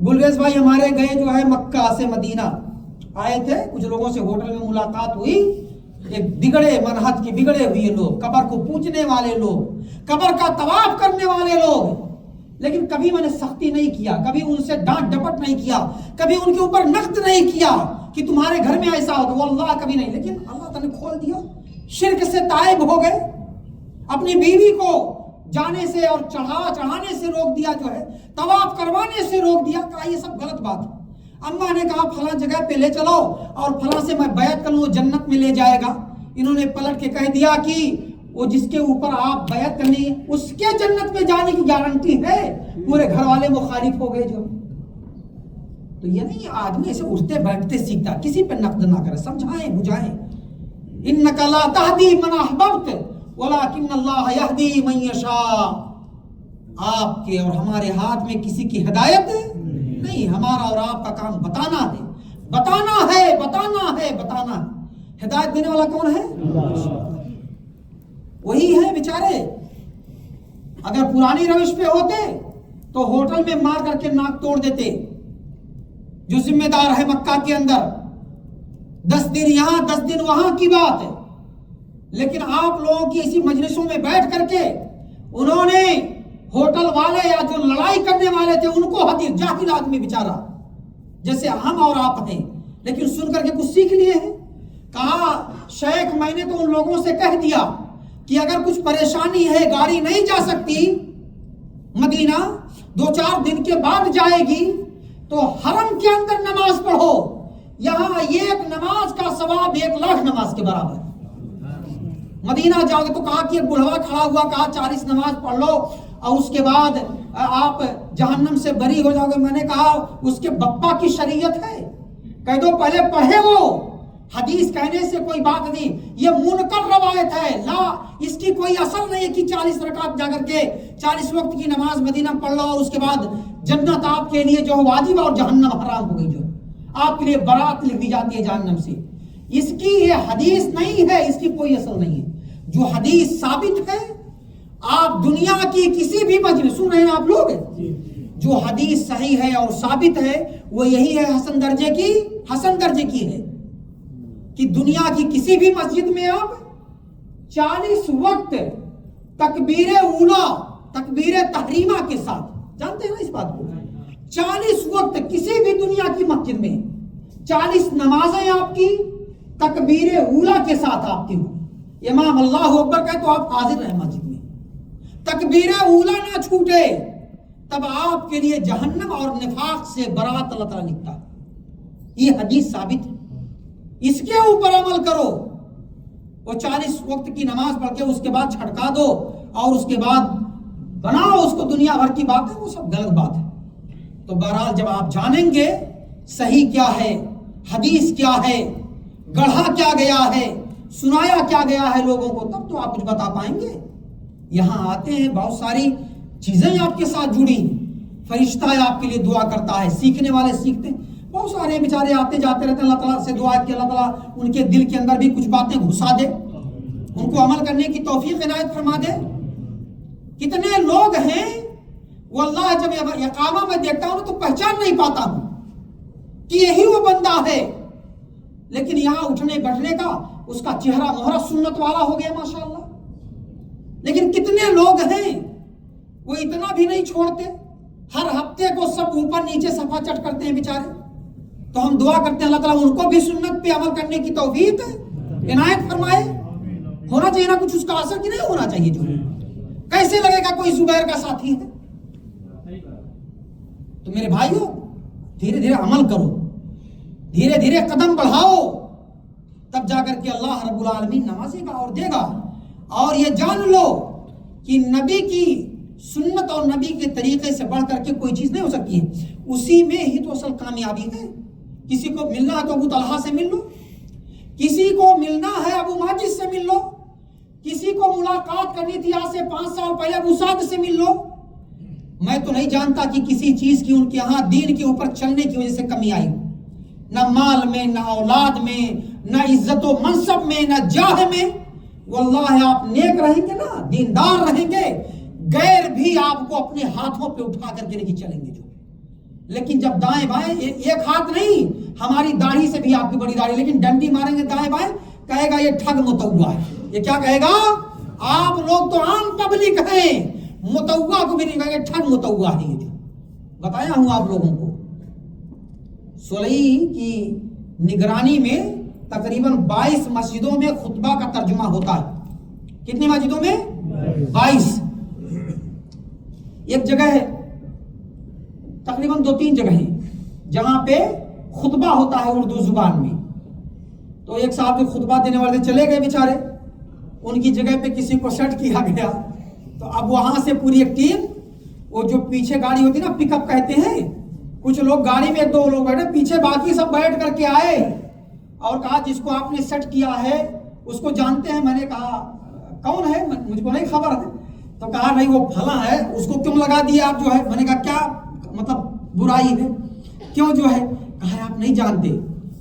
گلریز بھائی ہمارے گئے جو ہے مکہ سے مدینہ آئے تھے، کچھ لوگوں سے ہوٹل میں ملاقات ہوئی، ایک بگڑے منہج کے بگڑے ہوئے لوگ، قبر کو پوجنے والے لوگ، قبر کا طواف کرنے والے لوگ، لیکن کبھی میں نے سختی نہیں کیا، کبھی ان سے ڈانٹ ڈپٹ نہیں کیا، کبھی ان کے اوپر نقد نہیں کیا کہ تمہارے گھر میں ایسا ہو، تو واللہ کبھی نہیں. لیکن اللہ تعالیٰ نے کھول دیا، شرک سے تائب ہو گئے، اپنی بیوی کو جانے سے اور چڑھانے سے روک دیا، جو ہے طواف کروانے سے روک دیا، کہا یہ سب غلط بات ہے. اماں نے کہا فلاں جگہ پہ لے چلو اور فلاں سے میں بیعت کر لوں، وہ جنت میں لے جائے گا. انہوں نے پلٹ کے کہہ دیا کہ وہ جس کے اوپر آپ بیعت کرنی ہے اس کے جنت میں جانے کی گارنٹی ہے. پورے گھر والے مخالف ہو گئے. جو تو یہ نہیں آدمی ایسے اٹھتے بیٹھتے سیکھتا، کسی پہ نقد نہ کرے، سمجھائیں بجھائیں. انک لا تہدی من احببت ولکن اللہ یہدی من یشاء. آپ کے اور ہمارے ہاتھ میں کسی کی ہدایت نہیں، ہمارا اور آپ کا کام بتانا ہے، بتانا ہے، بتانا ہے، بتانا ہے. ہدایت دینے والا کون ہے؟ وہی ہے بیچارے. اگر پرانی روش پہ ہوتے تو ہوٹل میں مار کر کے ناک توڑ دیتے. جو ذمہ دار ہے مکہ کے اندر 10 دن یہاں 10 دن وہاں کی بات ہے، لیکن آپ لوگوں کی اسی مجلسوں میں بیٹھ کر کے انہوں نے ہوٹل والے یا جو لڑائی کرنے والے تھے ان کو حدیث، جاہل آدمی بیچارہ جیسے ہم اور آپ ہیں، لیکن سن کر کے کچھ سیکھ لیے ہیں. کہا شیخ میں نے تو ان لوگوں سے کہہ دیا کہ اگر کچھ پریشانی ہے، گاڑی نہیں جا سکتی مدینہ، 2-4 دن کے بعد جائے گی، تو حرم کے اندر نماز پڑھو، یہاں ایک نماز کا ثواب 1 لاکھ نماز کے برابر. مدینہ جاؤ گے تو کہا کہ ایک بڑھوا کھڑا ہوا، کہا 40 نماز پڑھ لو اور اس کے بعد آپ جہنم سے بری ہو جاؤ گے. میں نے کہا اس کے بپا کی شریعت ہے، کہہ دو پہلے پڑھے. وہ حدیث کہنے سے کوئی بات نہیں، یہ منکر روایت ہے، لا اس کی کوئی اثر نہیں ہے کہ 40 رکعت جا کر کے 40 وقت کی نماز مدینہ پڑھ لو اور اس کے بعد جنت آپ کے لیے جو واجب ہے اور جہنم حرام ہو گئی، جو آپ کے لیے برات لکھ دی جاتی ہے جہنم سے. اس کی یہ حدیث نہیں ہے، اس کی کوئی اثر نہیں ہے. جو حدیث ثابت ہے، آپ دنیا کی کسی بھی مجلس سن رہے ہیں آپ لوگ، جو حدیث صحیح ہے اور ثابت ہے وہ یہی ہے، حسن درجے کی ہے کہ دنیا کی کسی بھی مسجد میں آپ 40 وقت تکبیر اولا تکبیر تحریمہ کے ساتھ، جانتے ہیں نا اس بات کو، 40 وقت کسی بھی دنیا کی مسجد میں 40 نمازیں آپ کی تکبیر اولا کے ساتھ آپ کی ہوں. امام اللہ اکبر کہے تو آپ حاضر رہیں مسجد میں، تکبیر اولا نہ چھوٹے، تب آپ کے لیے جہنم اور نفاق سے برات اللہ تعالیٰ لکھتا. یہ حدیث ثابت ہے، اس کے اوپر عمل کرو. وہ 40 وقت کی نماز پڑھ کے اس کے بعد چھٹکا دو اور اس کے بعد بناؤ اس کو دنیا بھر کی بات ہے، وہ سب غلط بات ہے. تو بہرحال جب آپ جانیں گے صحیح کیا ہے، حدیث کیا ہے، گڑھا کیا گیا ہے، سنایا کیا گیا ہے لوگوں کو، تب تو آپ کچھ بتا پائیں گے. یہاں آتے ہیں بہت ساری چیزیں آپ کے ساتھ جڑی، فرشتہ آپ کے لیے دعا کرتا ہے، سیکھنے والے سیکھتے ہیں. بہت سارے بیچارے آتے جاتے رہتے ہیں، اللہ تعالیٰ سے دعا کہ اللہ تعالیٰ ان کے دل کے اندر بھی کچھ باتیں گھسا دے، ان کو عمل کرنے کی توفیق عنایت فرما دے. کتنے لوگ ہیں واللہ جب اقامہ میں دیکھتا ہوں تو پہچان نہیں پاتا ہوں کہ یہی وہ بندہ ہے، لیکن یہاں اٹھنے بیٹھنے کا اس کا چہرہ مہرہ سنت والا ہو گیا ماشاءاللہ. لیکن کتنے لوگ ہیں وہ اتنا بھی نہیں چھوڑتے، ہر ہفتے کو سب اوپر نیچے صفحہ چٹ کرتے ہیں بیچارے. تو ہم دعا کرتے ہیں اللہ تعالیٰ ان کو بھی سنت پہ عمل کرنے کی توفیق عنایت فرمائے. ہونا چاہیے نا کچھ اس کا اثر، کہ نہیں ہونا چاہیے. جو کیسے لگے گا کوئی زبیر کا ساتھی ہے؟ تو میرے بھائیوں دھیرے دھیرے عمل کرو، دھیرے دھیرے قدم بڑھاؤ، تب جا کر کے اللہ رب العالمین نوازے گا اور دے گا. اور یہ جان لو کہ نبی کی سنت اور نبی کے طریقے سے بڑھ کر کے کوئی چیز نہیں ہو سکتی ہے. اسی میں ہی تو اصل کامیابی ہے. کسی کو ملنا ہے تو ابو طلحہ سے مل لو, کسی کو ملنا ہے ابو ماجد سے مل لو, کسی کو ملاقات کرنی تھی آج سے 5 سال پہلے ابو سعد سے مل لو. میں تو نہیں جانتا کہ کسی چیز کی ان کے ہاں دین کے اوپر چلنے کی وجہ سے کمی آئی, نہ مال میں, نہ اولاد میں, نہ عزت و منصب میں, نہ جاہ میں. واللہ آپ نیک رہیں گے نا, دیندار رہیں گے, غیر بھی آپ کو اپنے ہاتھوں پہ اٹھا کر کے لے کے چلیں گے جو. لیکن جب دائیں بائیں, ایک ہاتھ نہیں, ہماری داڑھی سے بھی آپ کی بڑی داڑھی, لیکن ڈنڈی ماریں گے دائیں بائیں, کہے گا یہ ٹھگ متوا ہے. یہ کیا کہے گا؟ آپ لوگ تو عام پبلک ہیں, متوا کو بھی نہیں کہیں گے, ٹھگ متوا ہے. یہ جو بتایا ہوں آپ لوگوں کو, سلئی کی نگرانی میں تقریباً 22 مسجدوں میں خطبہ کا ترجمہ ہوتا ہے. کتنی مسجدوں میں؟ 22. ایک جگہ ہے, تقریباً 2-3 جگہ ہیں جہاں پہ خطبہ ہوتا ہے اردو زبان میں. تو ایک صاحب جو خطبہ دینے والے چلے گئے بیچارے, ان کی جگہ پہ کسی کو سیٹ کیا گیا. تو اب وہاں سے پوری ایک ٹیم, وہ جو پیچھے گاڑی ہوتی ہے نا, پک اپ کہتے ہیں, کچھ لوگ گاڑی میں 2 لوگ بیٹھے, پیچھے باقی سب بیٹھ کر کے آئے اور کہا جس کو آپ نے سیٹ کیا ہے اس کو جانتے ہیں؟ میں نے کہا کون ہے, مجھ کو نہیں خبر ہے. تو کہا بھائی وہ پھلا ہے, اس کو کیوں لگا دیا آپ جو ہے؟ میں نے کہا کیا مطلب برائی ہے, کیوں جو ہے؟ کہا آپ نہیں جانتے,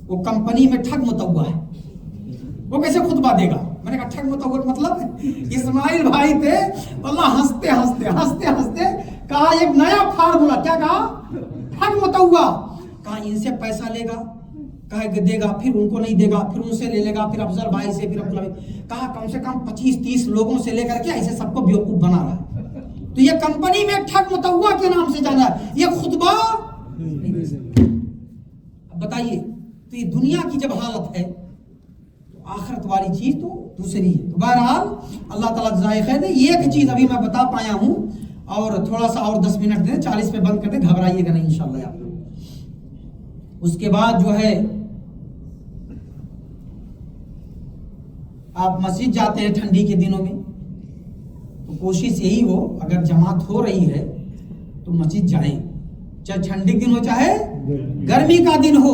وہ کمپنی میں ٹھگ متوا ہے, وہ کیسے خطبہ دے گا؟ میں نے کہا ٹھگ متوا مطلب اسماعیل بھائی تھے, اللہ ہنستے ہنستے ہنستے ہنستے کہا ایک نیا فارمولا. کیا کہا؟ ٹھگ متوا. کہا ان سے پیسہ لے گا, کہا کہ دے گا, پھر ان کو نہیں دے گا, پھر ان سے لے لے گا, پھر افضل بھائی سے, پھر عبداللہ بھائی. کہا کم سے کم 25-30 لوگوں سے لے کر کے ایسے سب کو بیوقوف بنا رہا ہے. تو یہ کمپنی میں ٹھگ متوا کے نام سے جانا ہے, یہ خطبہ. اب بتائیے, تو یہ دنیا کی جب حالت ہے تو آخرت والی چیز تو دوسری ہے. تو بہرحال اللہ تعالیٰ جزائے خیر دے. ایک چیز ابھی میں بتا پایا ہوں, اور تھوڑا سا اور 10 منٹ دیں, 40 پہ بند کر دیں, گھبرائیے گا نہیں انشاءاللہ آپ لوگ. اس کے بعد جو ہے آپ مسجد جاتے ہیں ٹھنڈی کے دنوں میں, تو کوشش یہی ہو, اگر جماعت ہو رہی ہے تو مسجد جائیں, چاہے ٹھنڈی دن ہو چاہے گرمی کا دن ہو.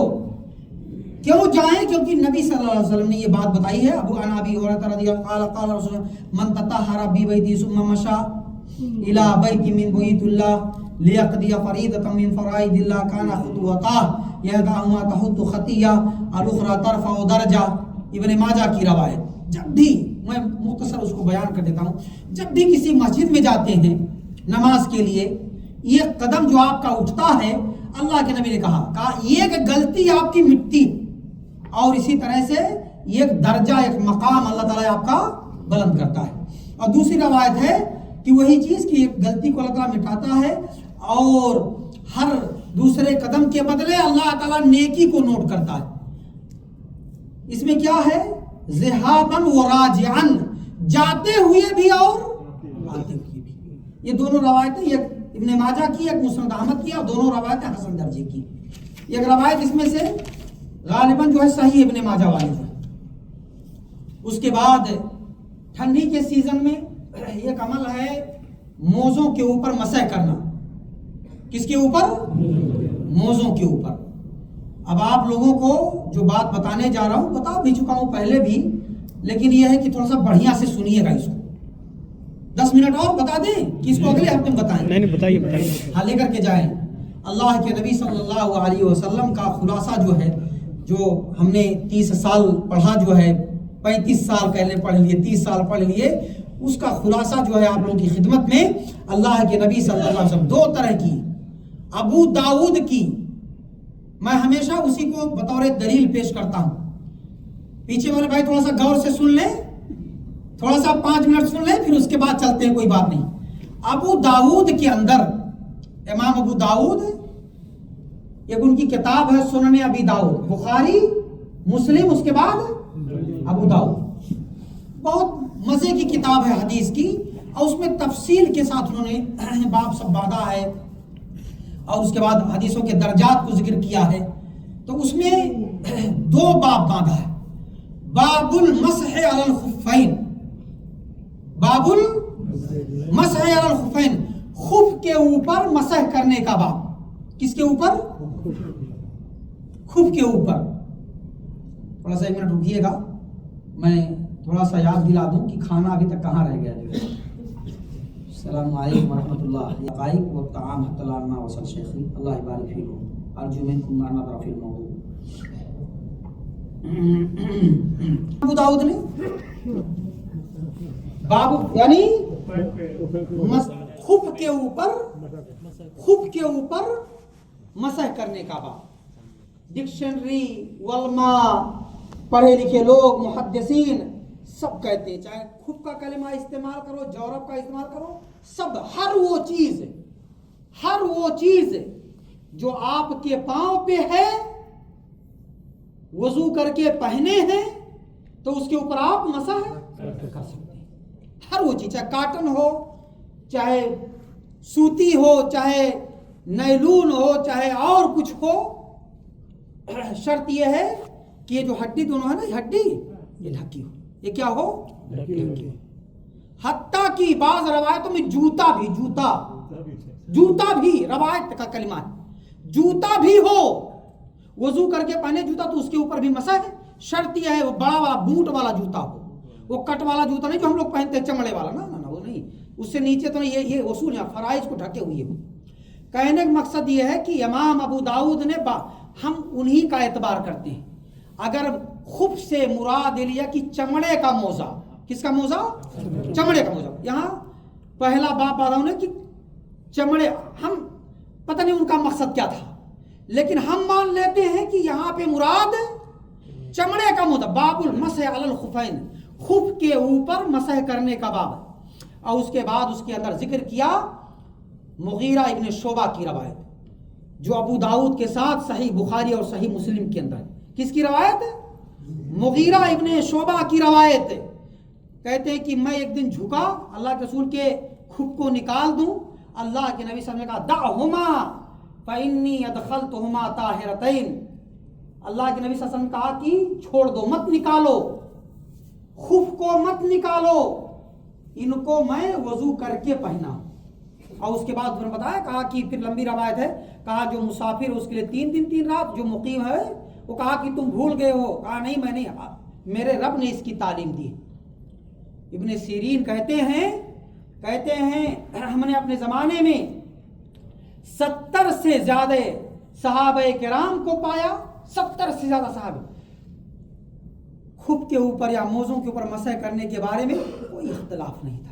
کیوں جائیں؟ کیونکہ نبی صلی اللہ علیہ وسلم نے یہ بات بتائی ہے. ابو ابی ہریرہ رضی اللہ عنہ قال رسول من تطہر ببیتہ ثم مشى الى بیت من بیوت اللہ لیقضی فریضۃ من فرائض اللہ کان خطوتہ یہداہما تحط خطیہ الاخری ترفع درجہ. ابن ماجہ کی روایت. جب بھی, میں مختصر اس کو بیان کر دیتا ہوں, جب بھی کسی مسجد میں جاتے ہیں نماز کے لیے, یہ قدم جو آپ کا اٹھتا ہے, اللہ کے نبی نے کہا ایک غلطی آپ کی مٹتی, اور اسی طرح سے ایک درجہ, ایک مقام اللہ تعالیٰ آپ کا بلند کرتا ہے. اور دوسری روایت ہے کہ وہی چیز کی ایک غلطی کو اللہ تعالیٰ مٹاتا ہے, اور ہر دوسرے قدم کے بدلے اللہ تعالیٰ نیکی کو نوٹ کرتا ہے. اس میں کیا ہے؟ ذہاباً و راجعاً, جاتے ہوئے بھی اور آتے ہوئے بھی. یہ دونوں روایتیں, ایک ابن ماجہ کی, ایک مسند احمد کی, اور دونوں روایتیں حسن درجے کی. ایک روایت اس میں سے غالباً جو ہے صحیح ابن ماجہ والی ہے. اس کے بعد ٹھنڈی کے سیزن میں ایک عمل ہے موزوں کے اوپر مسح کرنا. کس کے اوپر؟ موزوں کے اوپر. اب آپ لوگوں کو جو بات بتانے جا رہا ہوں بتا بھی چکا ہوں پہلے بھی, لیکن یہ ہے کہ تھوڑا سا بڑھیا سے سنیے گا اس کو. 10 منٹ اور بتا دیں کہ اس کو اگلے ہفتے میں بتائیں. نہیں بتائیے. ہاں لے کر کے جائیں. اللہ کے نبی صلی اللہ علیہ وسلم کا خلاصہ جو ہے, جو ہم نے 30 سال پڑھا, جو ہے 35 سال پہلے پڑھ لیے, 30 سال پڑھ لیے, اس کا خلاصہ جو ہے آپ لوگوں کی خدمت میں. اللہ کے نبی صلی اللہ علیہ وسلم 2 طرح کی, ابو داؤد کی, میں ہمیشہ اسی کو بطور دلیل پیش کرتا ہوں. پیچھے والے بھائی تھوڑا سا غور سے سن لیں, تھوڑا سا 5 منٹ سن لیں, پھر اس کے بعد چلتے ہیں, کوئی بات نہیں. ابو داؤد کے اندر, امام ابو داؤد, ایک ان کی کتاب ہے سنن ابی داؤد, بخاری مسلم, اس کے بعد ابو داؤد. بہت مزے کی کتاب ہے حدیث کی, اور اس میں تفصیل کے ساتھ انہوں نے باب سب باندھا ہے, اور اس کے بعد حدیثوں کے درجات کو ذکر کیا ہے. تو اس میں 2 باب باندھا ہے. باب المسح علی الخفین, باب المسح علی الخفین, خف کے اوپر مسح کرنے کا باب. کس کے اوپر؟ خف کے اوپر. تھوڑا سا 1 منٹ رکیے گا, میں تھوڑا سا یاد دلا دوں کہ کھانا ابھی تک کہاں رہ گیا. السلام علیکم ورحمۃ اللہ. حقائق و طعام حتی العلماء وصل شیخی اللہ بارک فیکم ارجو منکم ما نظر فی الموضوع. ابو داؤد نے باب یعنی خف کے اوپر مسح کرنے کا باب. ڈکشنری علماء پڑھے لکھے لوگ محدثین سب کہتے ہیں چاہے خف کا کلمہ استعمال کرو, جورب کا استعمال کرو, سب ہر وہ چیز جو آپ کے پاؤں پہ ہے, وضو کر کے پہنے ہیں تو اس کے اوپر آپ مسح کر سکتے ہیں. ہر وہ چیز, چاہے کاٹن ہو, چاہے سوتی ہو, چاہے نیلون ہو, چاہے اور کچھ ہو, شرط یہ ہے کہ یہ جو ہڈی دونوں ہے نا, یہ ہڈی یہ ڈھکی ہو. یہ کیا ہو؟ ڈھکی ہو. حتیٰ کہ بعض روایتوں میں جوتا بھی روایت کا کلمہ ہے, جوتا بھی ہو, وضو کر کے پہنے جوتا تو اس کے اوپر بھی مسح ہے. شرط یہ ہے وہ بڑا والا بوٹ والا جوتا ہو, وہ کٹ والا جوتا نہیں جو ہم لوگ پہنتے ہیں چمڑے والا, نا وہ نہیں, اس سے نیچے تو نہیں, یہ اصول یہاں فرائض کو ڈھکے ہوئے ہو. کہنے کا مقصد یہ ہے کہ امام ابو داؤد نے ہم انہی کا اعتبار کرتے ہیں. اگر خف سے مراد لیا کہ چمڑے کا موزہ, کس کا موزہ؟ چمڑے کا موزہ. یہاں پہلا باب آدھا نے کہ چمڑے, ہم پتہ نہیں ان کا مقصد کیا تھا, لیکن ہم مان لیتے ہیں کہ یہاں پہ مراد چمڑے کا موزہ. باب المسح علی الخفین, خف کے اوپر مسح کرنے کا باب. اور اس کے بعد اس کے اندر ذکر کیا مغیرہ ابن شعبہ کی روایت, جو ابو داؤد کے ساتھ صحیح بخاری اور صحیح مسلم کے اندر. کس کی روایت؟ مغیرہ ابن شعبہ کی روایت. کہتے ہیں کہ میں ایک دن جھکا, اللہ کے رسول کے خف کو نکال دوں. اللہ کے نبی صلی اللہ علیہ وسلم نے کہا دعہما فإنی ادخلتہما طاہرتین. اللہ کے نبی صلی اللہ علیہ وسلم نے کہا کہ چھوڑ دو, مت نکالو, خف کو مت نکالو, ان کو میں وضو کر کے پہنا. اور اس کے بعد انہوں نے بتایا, کہا کہ پھر لمبی روایت ہے, کہا جو مسافر اس کے لیے 3 دن 3 رات, جو مقیم ہے وہ کہا کہ تم بھول گئے ہو. کہا نہیں, میں نہیں, میرے رب نے اس کی تعلیم دی. ابن سیرین کہتے ہیں ہم نے اپنے زمانے میں 70 سے زیادہ صحابہ کرام کو پایا, 70 سے زیادہ صحابہ خف کے اوپر یا موزوں کے اوپر مسح کرنے کے بارے میں کوئی اختلاف نہیں تھا.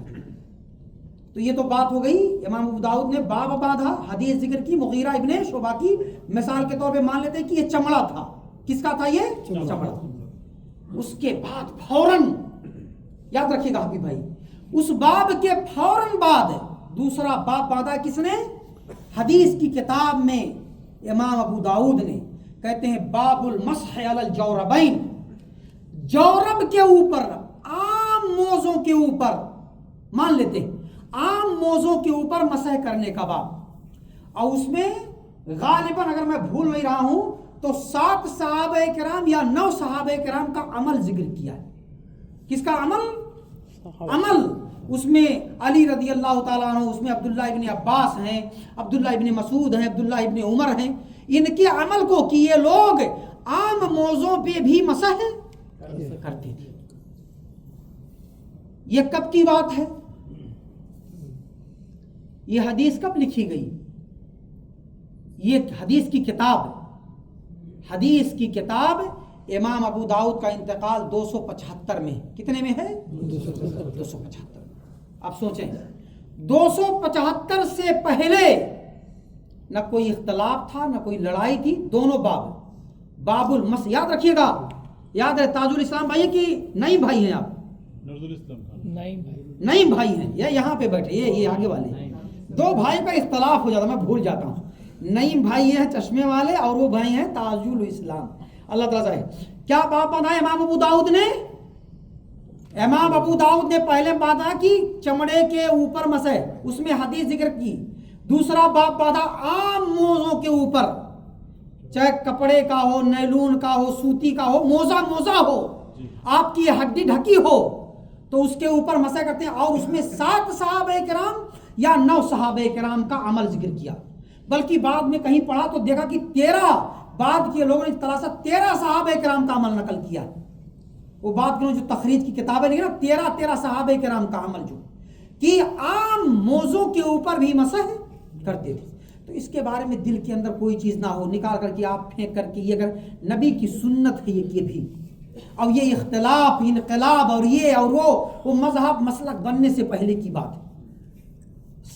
تو یہ تو بات ہو گئی. امام ابو داؤد نے باب باندھا, حدیث ذکر کی مغیرہ ابن شعبہ کی, مثال کے طور پہ مان لیتے ہیں کہ یہ چمڑا تھا. کس کا تھا یہ؟ چمڑا. اس کے بعد فوراً, یاد رکھیے گا حبیب بھائی, اس باب کے فوراً بعد دوسرا باب باندھا کس نے؟ حدیث کی کتاب میں امام ابو داؤد نے. کہتے ہیں باب المسح علی الجوربین, جورب کے اوپر, عام موزوں کے اوپر, مان لیتے ہیں عام موزوں کے اوپر مسح کرنے کا باب. اور اس میں غالباً اگر میں بھول نہیں رہا ہوں تو 7 صحابہ کرام یا 9 صحابہ کرام کا عمل ذکر کیا ہے. کس کا عمل؟ اس میں علی رضی اللہ تعالیٰ عنہ, اس میں عبداللہ ابن عباس ہیں, عبداللہ ابن مسعود ہیں, عبداللہ ابن عمر ہیں. ان کے عمل کو کہ یہ لوگ عام موزوں پہ بھی مسح کرتے تھے. یہ کب کی بات ہے؟ یہ حدیث کب لکھی گئی؟ یہ حدیث کی کتاب امام ابو داؤد کا انتقال 275 میں. کتنے میں ہے؟ 275. اب سوچیں, 275 سے پہلے نہ کوئی اختلاف تھا, نہ کوئی لڑائی تھی. دونوں باب المسح, یاد رکھیے گا, یاد ہے تاج الاسلام بھائی کی نئی بھائی ہیں آپ؟ نئی بھائی ہیں, یہ یہاں پہ بیٹھے, یہ آگے والے 2 بھائی کا اختلاف ہو جاتا, میں بھول جاتا ہوں. نئی بھائی ہیں چشمے والے, اور وہ بھائی ہیں تاج الاسلام. اللہ تعالیٰ سے کیا بات بتایا امام ابو داؤد نے؟ امام ابو داؤد نے پہلے بات کی چمڑے کے اوپر مسح, اس میں حدیث ذکر کی. دوسرا باب باندھا عام موزوں کے اوپر, چاہے کپڑے کا ہو, نیلون کا ہو, سوتی کا ہو, موزہ ہو, آپ کی ہڈی ڈھکی ہو تو اس کے اوپر مسح کرتے ہیں. اور اس میں 7 صحابہ کرام یا 9 صحابہ کرام کا عمل ذکر کیا، بلکہ بعد میں کہیں پڑھا تو دیکھا کہ 13 بعد کے لوگوں نے 13 صحابہ کرام کا عمل نقل کیا۔ وہ بعد کے جو تخریج کی کتابیں لکھی نا 13 صحابہ کرام کا عمل جو کہ عام موضوع کے اوپر بھی مسح کرتے تھے۔ تو اس کے بارے میں دل کے اندر کوئی چیز نہ ہو، نکال کر کے آپ پھینک کر کے، یہ اگر نبی کی سنت ہے یہ بھی، اور یہ اختلاف انقلاب اور یہ اور وہ مذہب مسلک بننے سے پہلے کی بات ہے۔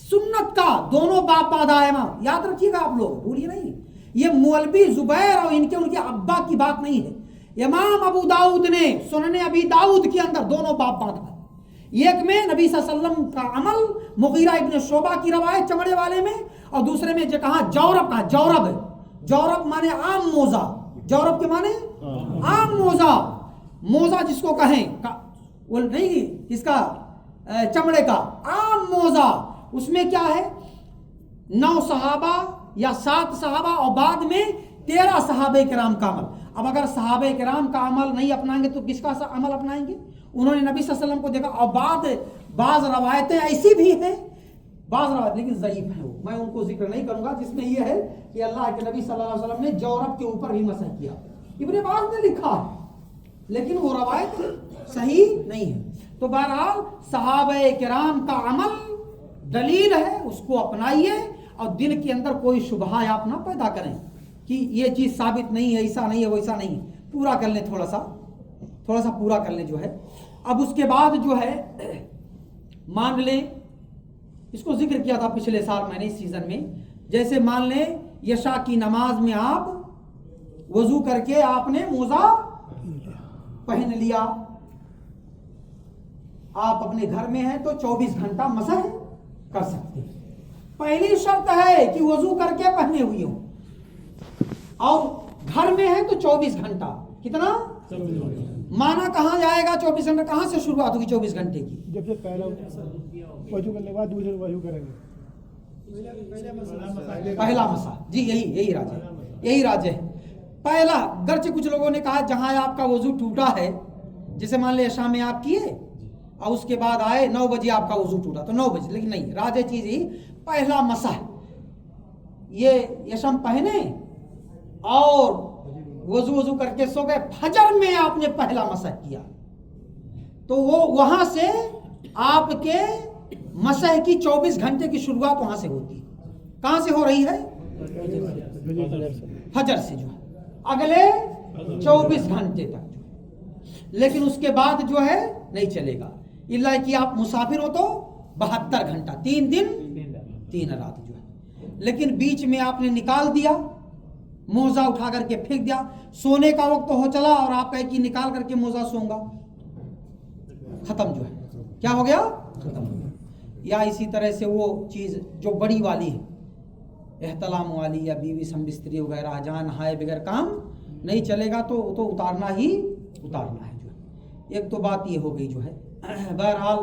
سنت کا دونوں باپ دائما یاد رکھیے گا آپ لوگ، بھولیے نہیں، یہ مولوی زبیر اور ان کے ابا کی بات نہیں ہے۔ امام ابو داؤد نے سنن ابی داؤد کے اندر دونوں باپ ہے، ایک میں نبی صلی اللہ علیہ وسلم کا عمل مغیرہ ابن شعبہ کی روایت چمڑے والے میں، اور دوسرے میں جو کہا جورب کا، جورب ہے، جورب مانے عام موزہ، جورب کے مانے عام موزہ، موزہ جس کو کہیں وہ نہیں اس کا چمڑے کا عام موزہ، اس میں کیا ہے 9 صحابہ یا 7 صحابہ اور بعد میں 13 صحابہ کرام کا عمل۔ اب اگر صحابہ کرام کا عمل نہیں اپنائیں گے تو کس کا عمل اپنائیں گے؟ انہوں نے نبی صلی اللہ علیہ وسلم کو دیکھا، اور بعض روایتیں ایسی بھی ہیں، بعض روایت لیکن ضعیف ہیں، وہ میں ان کو ذکر نہیں کروں گا، جس میں یہ ہے کہ اللہ کے نبی صلی اللہ علیہ وسلم نے جورب کے اوپر بھی مسح کیا، ابن باز نے لکھا ہے لیکن وہ روایت صحیح نہیں ہے۔ تو بہرحال صحابہ کرام کا عمل دلیل ہے، اس کو اپنائیے، اور دل کے اندر کوئی شبہ آپ نہ پیدا کریں کہ یہ چیز ثابت نہیں ہے، ایسا نہیں ہے، ویسا نہیں ہے، پورا کر لیں، تھوڑا سا پورا کر لیں جو ہے۔ اب اس کے بعد جو ہے مان لیں، اس کو ذکر کیا تھا پچھلے سال میں نے اس سیزن میں، جیسے مان لیں یشاء کی نماز میں آپ وضو کر کے آپ نے موزہ پہن لیا، آپ اپنے گھر میں ہیں تو 24 گھنٹہ مسح کر سکتے ہیں۔ پہلی شرط ہے کہ وضو کر کے پہنے ہوئے ہوں، اور گھر میں ہے تو 24 گھنٹہ، کتنا مانا کہاں جائے گا 24 گھنٹہ، کہاں سے شروعات ہوگی 24 گھنٹے کی؟ جب سے پہلا وضو کرنے کے بعد دوسرا وضو کریں گے، پہلا مسح، جی یہی راج ہے پہلا۔ گرچہ کچھ لوگوں نے کہا جہاں آپ کا وضو ٹوٹا ہے، جیسے مان لیں شام میں آپ کیے اور اس کے بعد آئے 9 بجے آپ کا وضو ٹوٹا تو 9 بجے، لیکن نہیں، راج چیز ہی پہلا مسح، یہ یشم پہنے اور وضو کر کے سو گئے، فجر میں آپ نے پہلا مسح کیا تو وہ وہاں سے آپ کے مسح کی 24 گھنٹے کی شروعات وہاں سے ہوتی ہے۔ کہاں سے ہو رہی ہے؟ فجر سے، جو ہے اگلے 24 گھنٹے تک، لیکن اس کے بعد جو ہے نہیں چلے گا، اللہ کہ آپ مسافر ہو تو 72 گھنٹہ، 3 دن 3 رات جو ہے، لیکن بیچ میں آپ نے نکال دیا، موزہ اٹھا کر کے پھینک دیا، سونے کا وقت ہو چلا اور آپ کہے کہ نکال کر کے موزہ سوں گا، ختم جو ہے، کیا ہو گیا؟ ختم ہو گیا۔ یا اسی طرح سے وہ چیز جو بڑی والی ہے، احتلام والی یا بیوی سمبستری وغیرہ، جہاں نہائے بغیر کام نہیں چلے گا تو اتارنا ہے جو ہے۔ ایک تو بات یہ ہو گئی جو ہے۔ بہرحال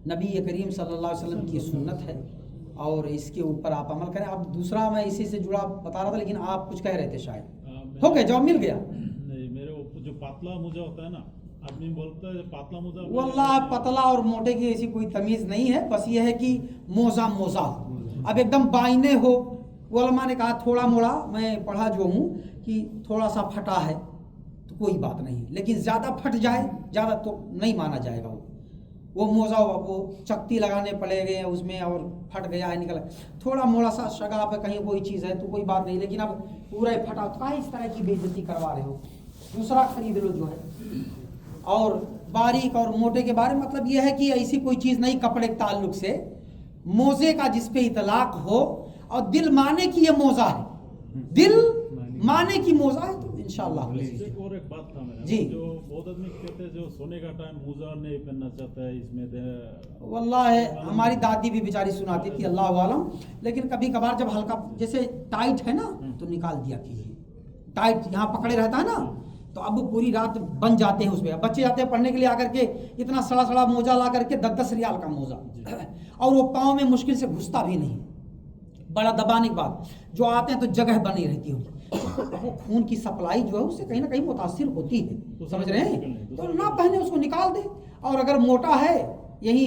نبی کریم صلی اللہ علیہ وسلم کی سنت ہے اور اس کے اوپر آپ عمل کریں۔ اب دوسرا میں اسی سے جڑا بتا رہا تھا، لیکن آپ کچھ کہہ رہے تھے شاید، ہو گیا جواب مل گیا؟ نہیں، میرے جو پتلا موزہ ہوتا ہے نا، آدمی بولتا ہے پتلا موزہ، واللہ پتلا اور موٹے کی ایسی کوئی تمیز نہیں ہے، بس یہ ہے کہ موزہ ہو، اب ایک دم بائنے ہو۔ علماء نے کہا تھوڑا موڑا، میں پڑھا جو ہوں کہ تھوڑا سا پھٹا ہے تو کوئی بات نہیں، لیکن زیادہ پھٹ جائے زیادہ تو نہیں مانا جائے گا، وہ موزہ وہ چکتی لگانے پڑے گئے اس میں اور پھٹ گیا ہے، نکلا، تھوڑا موڑا سا شگا پہ کہیں کوئی چیز ہے تو کوئی بات نہیں، لیکن اب پورا پھٹا تو کہاں اس طرح کی بے عزتی کروا رہے ہو، دوسرا خرید لو جو ہے۔ اور باریک اور موٹے کے بارے میں مطلب یہ ہے کہ ایسی کوئی چیز نہیں کپڑے کے تعلق سے، موزے کا جس پہ اطلاق ہو اور دل مانے کی یہ موزہ ہے، دل مانے کی موزہ ہے تو انشاءاللہ۔ اور ایک بات تھا میرا، جی، جو بہت آدمی کہتے ہیں جو سونے کا ٹائم موزہ نہیں پہننا چاہتا ہے، اس میں واللہ ہماری دادی بھی بیچاری سناتی تھی، اللہ عالم، لیکن کبھی کبھار جب ہلکا جیسے ٹائٹ ہے نا تو نکال دیا کیجیے، ٹائٹ یہاں پکڑے رہتا ہے نا تو اب پوری رات بن جاتے ہیں اس میں، بچے جاتے ہیں پڑھنے کے لیے آ کر کے اتنا سڑا موزہ لا کر کے 10 ریال کا موزہ، اور وہ پاؤں میں مشکل سے گھستا بھی نہیں، بڑا دبانے کے بعد جو آتے ہیں تو جگہ بنی رہتی ہے، وہ خون کی سپلائی جو ہے اس سے کہیں نہ کہیں متاثر ہوتی ہے، سمجھ رہے ہیں، تو نہ پہنے، اس کو نکال دے۔ اور اگر موٹا ہے، یہی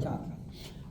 4।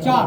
4।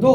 2।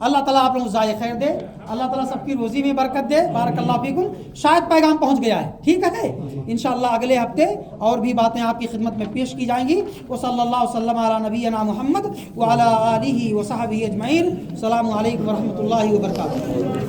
اللہ تعالیٰ آپ لوگوں کو ذائقہ خیر دے, اللہ تعالیٰ سب کی روزی میں برکت دے. بارک اللہ فیکم. شاید پیغام پہنچ گیا ہے, ٹھیک ہے. انشاءاللہ اگلے ہفتے اور بھی باتیں آپ کی خدمت میں پیش کی جائیں گی. وصلی اللہ وسلم علی نبینا محمد وعلی آلہ وصحبہ اجمعین. السلام علیکم ورحمۃ اللہ وبرکاتہ.